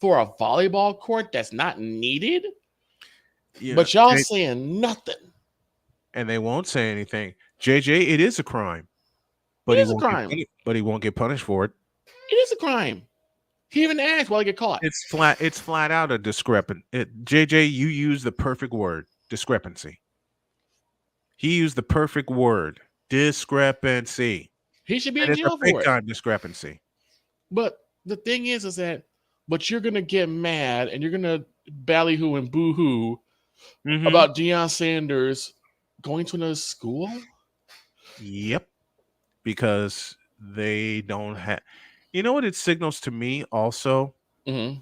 for a volleyball court that's not needed. Yeah, but y'all saying nothing. And they won't say anything. JJ, it is a crime. But he won't get punished for it. It is a crime. He even asked while I get caught. It's flat out a discrepant. JJ, you used the perfect word, discrepancy. He used the perfect word, discrepancy. He should be And in it's a jail big for it. time discrepancy. But the thing is that, but you're gonna get mad and you're gonna ballyhoo and boo-hoo about Deion Sanders going to another school. Yep, because they don't have. You know what it signals to me also. Mm-hmm.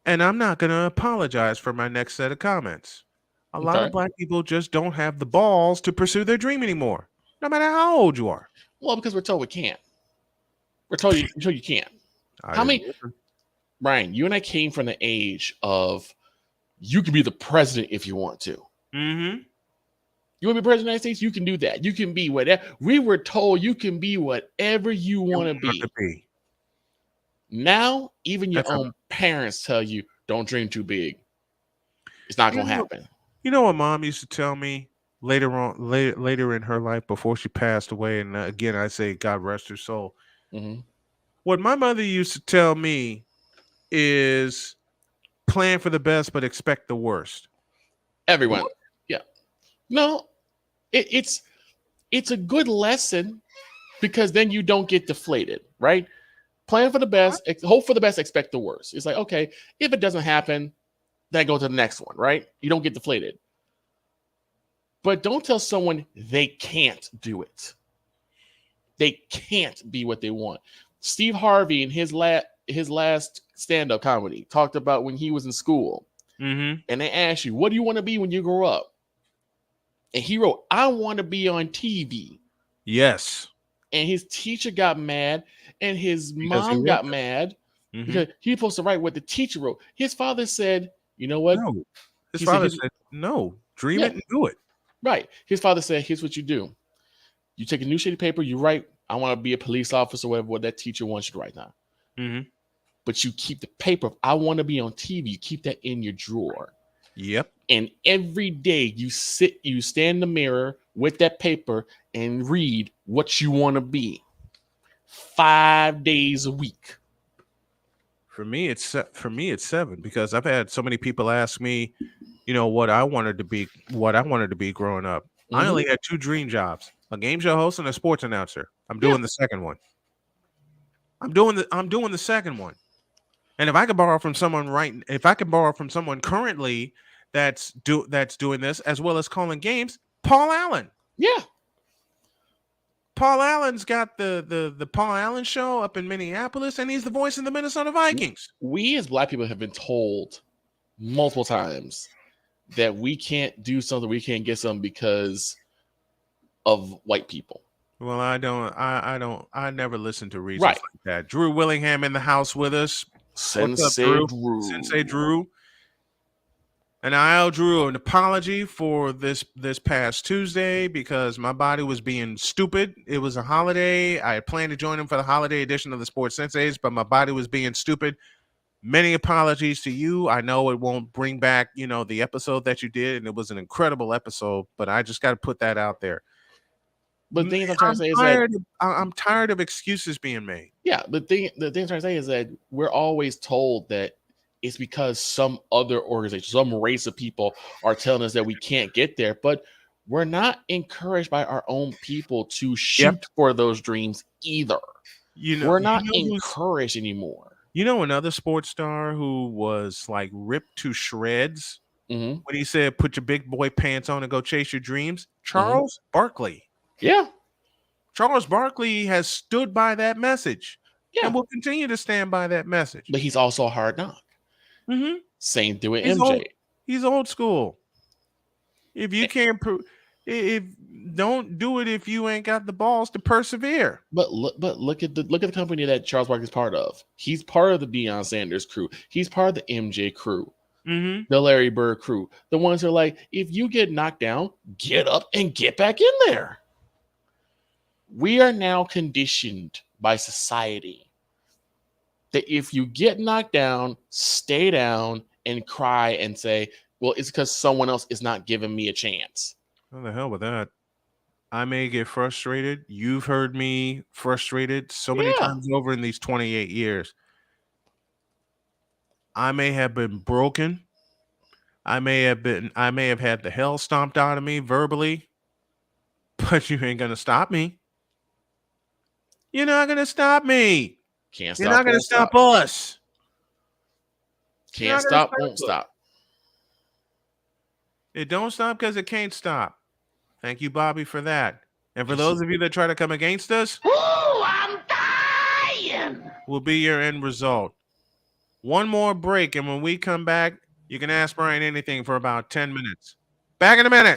And I'm not going to apologize for my next set of comments. A lot of black people just don't have the balls to pursue their dream anymore, no matter how old you are. Well, because we're told we can't. We're told you can't. How many? Brian, you and I came from the age of you can be the president if you want to. Mm-hmm. You want to be president of the United States? You can do that. You can be whatever. We were told you can be whatever you want to be. Now, even your own parents tell you, don't dream too big. It's not going to happen. You know what Mom used to tell me later in her life before she passed away? And again, I say, God rest her soul. Mm-hmm. What my mother used to tell me is plan for the best, but expect the worst. Everyone. Yeah. No, it's a good lesson because then you don't get deflated, right? Plan for the best, hope for the best, expect the worst. It's like, okay, if it doesn't happen, then go to the next one, right? You don't get deflated. But don't tell someone they can't do it. They can't be what they want. Steve Harvey in his last stand-up comedy talked about when he was in school. Mm-hmm. And they asked you, what do you want to be when you grow up? And he wrote, I want to be on TV. Yes. And his teacher got mad and his mom got mad because he was supposed to write what the teacher wrote. His father said, you know what? No. His father said, no, dream it and do it. Right. His father said, here's what you do. You take a new sheet of paper, you write, I want to be a police officer, whatever what that teacher wants you to write down. Mm-hmm. But you keep the paper, I want to be on TV. You keep that in your drawer. Yep. And every day you stand in the mirror with that paper and read what you want to be 5 days a week. For me, it's 7 because I've had so many people ask me, you know, what I wanted to be growing up. Mm-hmm. I only had 2 dream jobs: a game show host and a sports announcer. I'm doing the second one. I'm doing the second one. And if I could borrow from someone currently that's doing this as well as calling games, Paul Allen. Yeah. Paul Allen's got the Paul Allen show up in Minneapolis, and he's the voice of the Minnesota Vikings. We as black people have been told multiple times that we can't do something, we can't get something because of white people. Well, I never listen to reasons like that. Drew Willingham in the house with us. Sensei Drew. And I owe Drew an apology for this past Tuesday because my body was being stupid. It was a holiday. I had planned to join him for the holiday edition of the Sports Senseis, but my body was being stupid. Many apologies to you. I know it won't bring back, the episode that you did, and it was an incredible episode, but I just got to put that out there. But the thing I'm trying to say is that I'm tired of excuses being made. Yeah, the thing I'm trying to say is that we're always told that it's because some other organization, some race of people are telling us that we can't get there, but we're not encouraged by our own people to shoot for those dreams either. We're not encouraged anymore. You know another sports star who was like ripped to shreds when he said, "Put your big boy pants on and go chase your dreams"? Charles Barkley. Yeah. Charles Barkley has stood by that message. Yeah. And will continue to stand by that message. But he's also a hard knock. Mm-hmm. Same thing with MJ. He's old school. If you can't don't do it if you ain't got the balls to persevere. But look at the company that Charles Barkley is part of. He's part of the Deion Sanders crew. He's part of the MJ crew. Mm-hmm. The Larry Bird crew. The ones who are like, if you get knocked down, get up and get back in there. We are now conditioned by society that if you get knocked down, stay down and cry and say, well, it's because someone else is not giving me a chance. What the hell with that? I may get frustrated. You've heard me frustrated so many Yeah. times over in these 28 years. I may have been broken. I may have had the hell stomped out of me verbally, but you ain't gonna stop me. You're not gonna stop me. Can't You're stop, not gonna won't stop stop. us. You're Can't not gonna stop, won't us. stop. It don't stop because it can't stop. Thank you, Bobby, for that. And for Yes. those of you that try to come against us, Ooh, I'm dying. will be your end result. One more break, and when we come back, you can ask Brian anything for about 10 minutes. Back in a minute.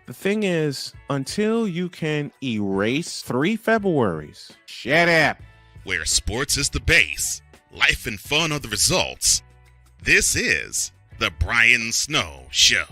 The thing is, until you can erase 3 Februaries, shut up. Where sports is the base, life and fun are the results. This is the Brian Snow Show.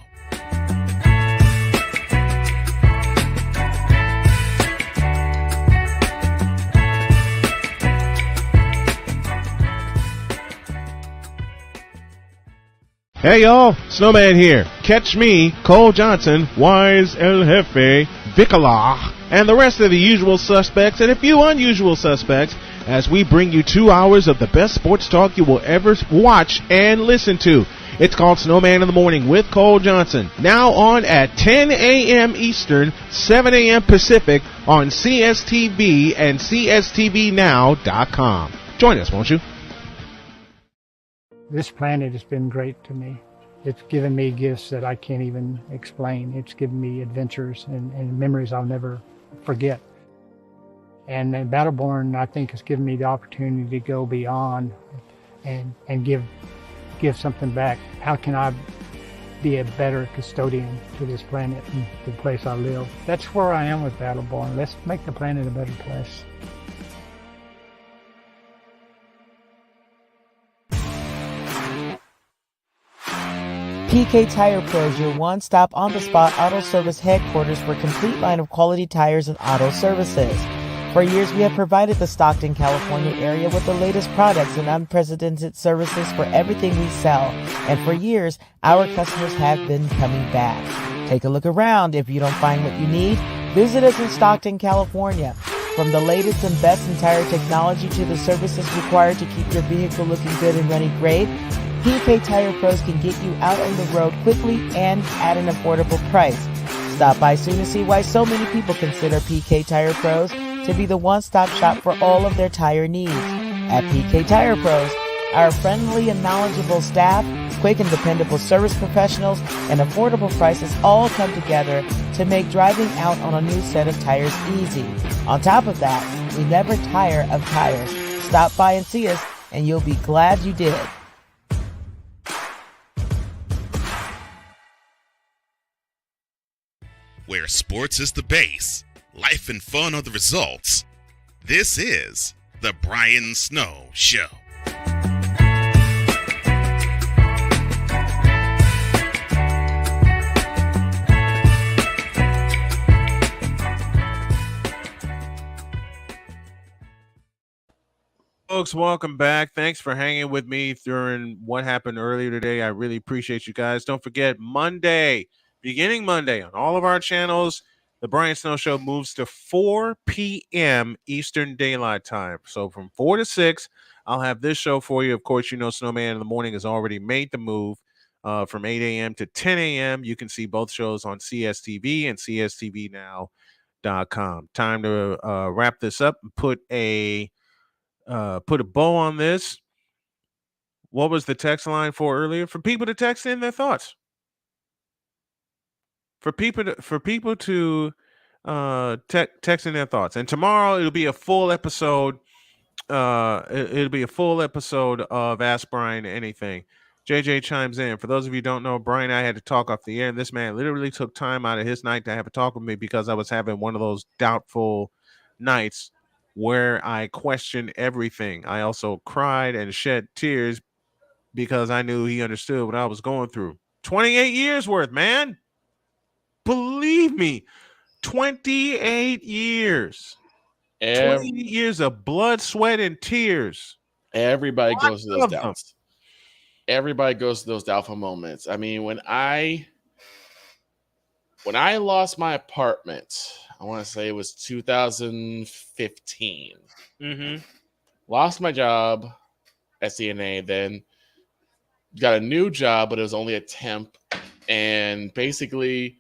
Hey y'all, Snowman here. Catch me, Cole Johnson, Wise El Jefe, Vicalah, and the rest of the usual suspects and a few unusual suspects as we bring you 2 hours of the best sports talk you will ever watch and listen to. It's called Snowman in the Morning with Cole Johnson. Now on at 10 a.m. Eastern, 7 a.m. Pacific on CSTV and CSTVNow.com. Join us, won't you? This planet has been great to me. It's given me gifts that I can't even explain. It's given me adventures and memories I'll never forget. And Battleborn, I think, has given me the opportunity to go beyond and give something back. How can I be a better custodian to this planet and the place I live? That's where I am with Battleborn. Let's make the planet a better place. PK Tire Pro is your one-stop on-the-spot auto service headquarters for a complete line of quality tires and auto services. For years, we have provided the Stockton, California area with the latest products and unprecedented services for everything we sell. And for years, our customers have been coming back. Take a look around. If you don't find what you need, visit us in Stockton, California. From the latest and best in tire technology to the services required to keep your vehicle looking good and running great, PK Tire Pros can get you out on the road quickly and at an affordable price. Stop by soon to see why so many people consider PK Tire Pros to be the one-stop shop for all of their tire needs. At PK Tire Pros, our friendly and knowledgeable staff, quick and dependable service professionals, and affordable prices all come together to make driving out on a new set of tires easy. On top of that, we never tire of tires. Stop by and see us, and you'll be glad you did. Where sports is the base, life and fun are the results. This is the Brian Snow Show. Folks, welcome back. Thanks for hanging with me during what happened earlier today. I really appreciate you guys. Don't forget, beginning Monday, on all of our channels, the Brian Snow Show moves to 4 p.m. Eastern Daylight Time. So from 4 to 6, I'll have this show for you. Of course, you know Snowman in the Morning has already made the move from 8 a.m. to 10 a.m. You can see both shows on CSTV and CSTVNow.com. Time to wrap this up and put a bow on this. What was the text line for earlier? For people to text in their thoughts. For people to text in their thoughts. And tomorrow it'll be a full episode. It'll be a full episode of Ask Brian Anything. JJ chimes in. For those of you who don't know, Brian and I had to talk off the air. And this man literally took time out of his night to have a talk with me because I was having one of those doubtful nights where I questioned everything. I also cried and shed tears because I knew he understood what I was going through. 28 years worth, man. Believe me, 28 years. 28 years of blood, sweat, and tears. Everybody goes to those doubts. everybody goes through those doubtful moments. I mean, when I lost my apartment, I want to say it was 2015. Mm-hmm. Lost my job at CNA, then got a new job, but it was only a temp, and basically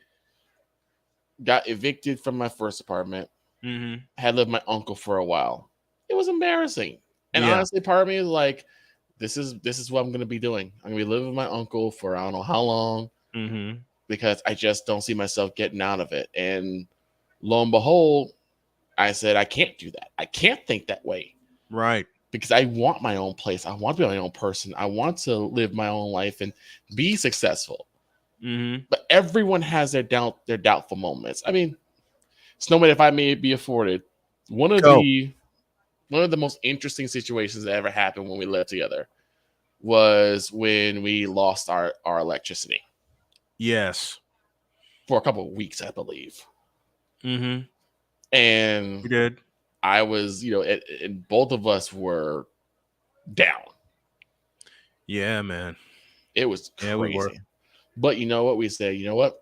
got evicted from my first apartment. Mm-hmm. Had lived with my uncle for a while. It was embarrassing. And Yeah. honestly, part of me is like, this is what I'm going to be doing. I'm going to be living with my uncle for I don't know how long, Mm-hmm. because I just don't see myself getting out of it. And lo and behold, I said, I can't do that. I can't think that way. Right. Because I want my own place. I want to be my own person. I want to live my own life and be successful. Mm-hmm. But everyone has their doubtful moments. I mean, Snowman, if I may be afforded, one of the most interesting situations that ever happened when we lived together was when we lost our electricity. Yes. For a couple of weeks, I believe. Mm-hmm. And we did. I was, and both of us were down. Yeah, man. It was crazy. Yeah, we were. But you know what? We said, you know what?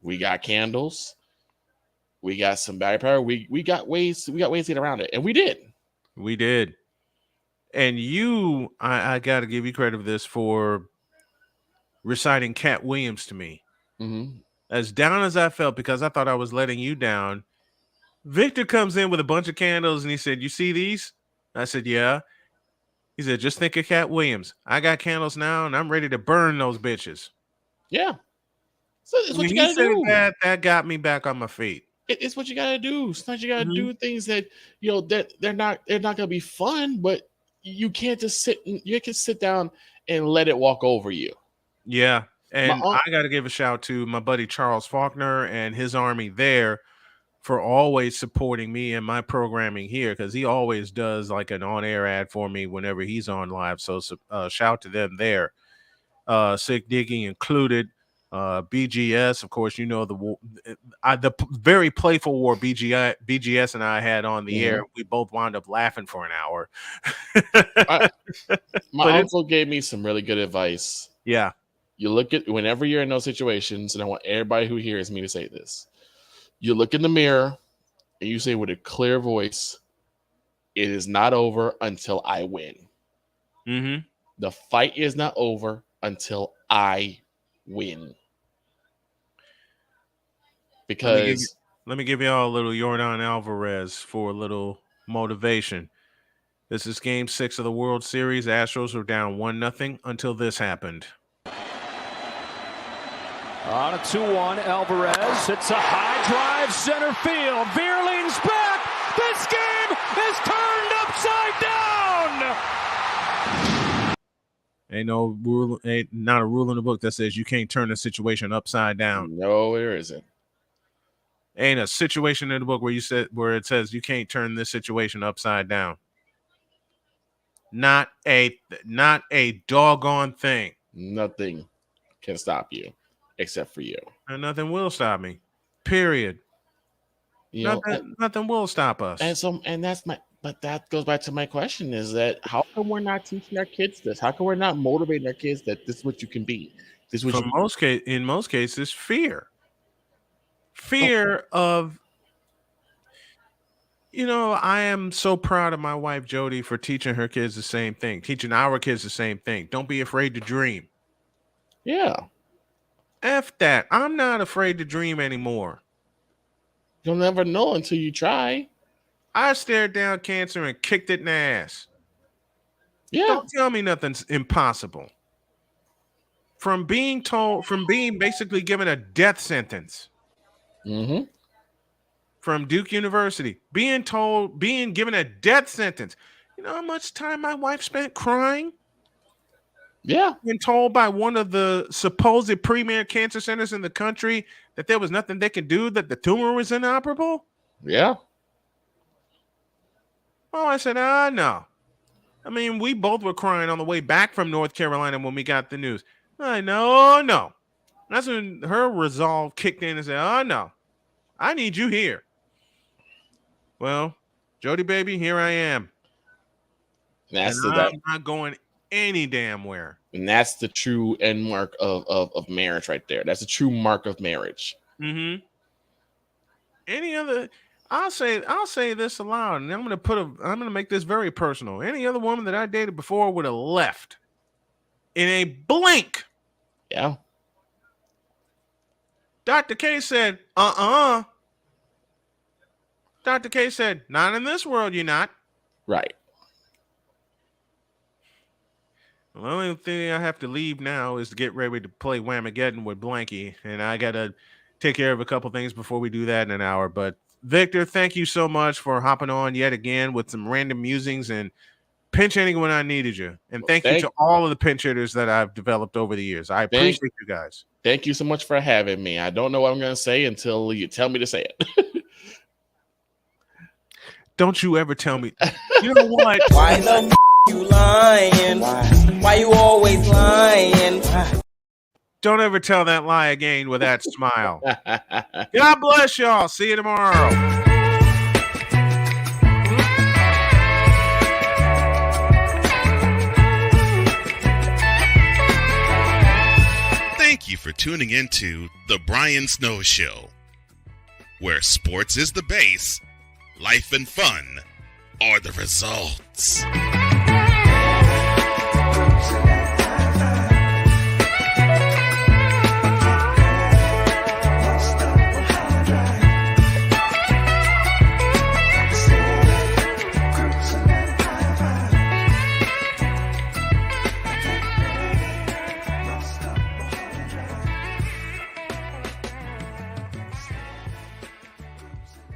We got candles. We got some battery power. We got ways to get around it. And we did. We did. And I got to give you credit for this, for reciting Cat Williams to me. Mm-hmm. As down as I felt, because I thought I was letting you down, Victor comes in with a bunch of candles and he said, "You see these?" I said, "Yeah." He said, "Just think of Cat Williams. I got candles now and I'm ready to burn those bitches." Yeah. So it's what When you he gotta said do. that got me back on my feet. It's what you gotta do. Sometimes you gotta do things that that they're not gonna be fun, but you can't just sit down and let it walk over you. Yeah. And I got to give a shout to my buddy Charles Faulkner and his army there for always supporting me and my programming here, because he always does like an on-air ad for me whenever he's on live. So shout to them there. Sick Digging included. BGS, of course, the very playful war BGS and I had on the air. We both wound up laughing for an hour. My uncle gave me some really good advice. Yeah. You look at, whenever you're in those situations, and I want everybody who hears me to say this, you look in the mirror and you say with a clear voice, "It is not over until I win." Mm-hmm. The fight is not over until I win. Because let me give y'all a little Yordan Alvarez for a little motivation. This is Game 6 of the World Series. Astros were down 1-0 until this happened. On a 2-1, Alvarez hits a high drive center field. Veer leans back. This game is turned upside down. Ain't no rule, ain't not a rule in the book that says you can't turn a situation upside down. No, there isn't. Ain't a situation in the book where it says you can't turn this situation upside down. Not a doggone thing. Nothing can stop you except for you. And nothing will stop me. Period. Nothing will stop us. But that goes back to my question, is that how come we're not teaching our kids this? How come we're not motivating our kids that this is what you can be? This is what in most cases, fear. Fear of, I am so proud of my wife, Jody, for teaching her kids the same thing, teaching our kids the same thing. Don't be afraid to dream. Yeah. F that. I'm not afraid to dream anymore. You'll never know until you try. I stared down cancer and kicked it in the ass. Yeah. Don't tell me nothing's impossible. From being basically given a death sentence. Mm-hmm. From Duke University, being given a death sentence. You know how much time my wife spent crying? Yeah. Being told by one of the supposed premier cancer centers in the country that there was nothing they could do, that the tumor was inoperable? Yeah. Oh, I said, no. I mean, we both were crying on the way back from North Carolina when we got the news. I know, no. That's when her resolve kicked in and said, "Oh, no, I need you here." Well, Jody, baby, here I am. I'm not going any damn where. And that's the true end mark of marriage right there. That's the true mark of marriage. Mm-hmm. Any other? I'll say this aloud, and I'm gonna make this very personal. Any other woman that I dated before would have left in a blink. Yeah. Dr. K said, Dr. K said, not in this world, you're not. Right. Well, the only thing I have to leave now is to get ready to play Whamageddon with Blanky, and I got to take care of a couple things before we do that in an hour. But Victor, thank you so much for hopping on yet again with some random musings and pinch hitting when I needed you. And thank you to all of the pinch hitters that I've developed over the years. I appreciate you guys. Thank you so much for having me. I don't know what I'm going to say until you tell me to say it. Don't you ever tell me. You know what? Why the you lying? Why you always lying? Don't ever tell that lie again with that smile. God bless y'all. See you tomorrow. Thank you for tuning into The Brian Snow Show, where sports is the base, life and fun are the results.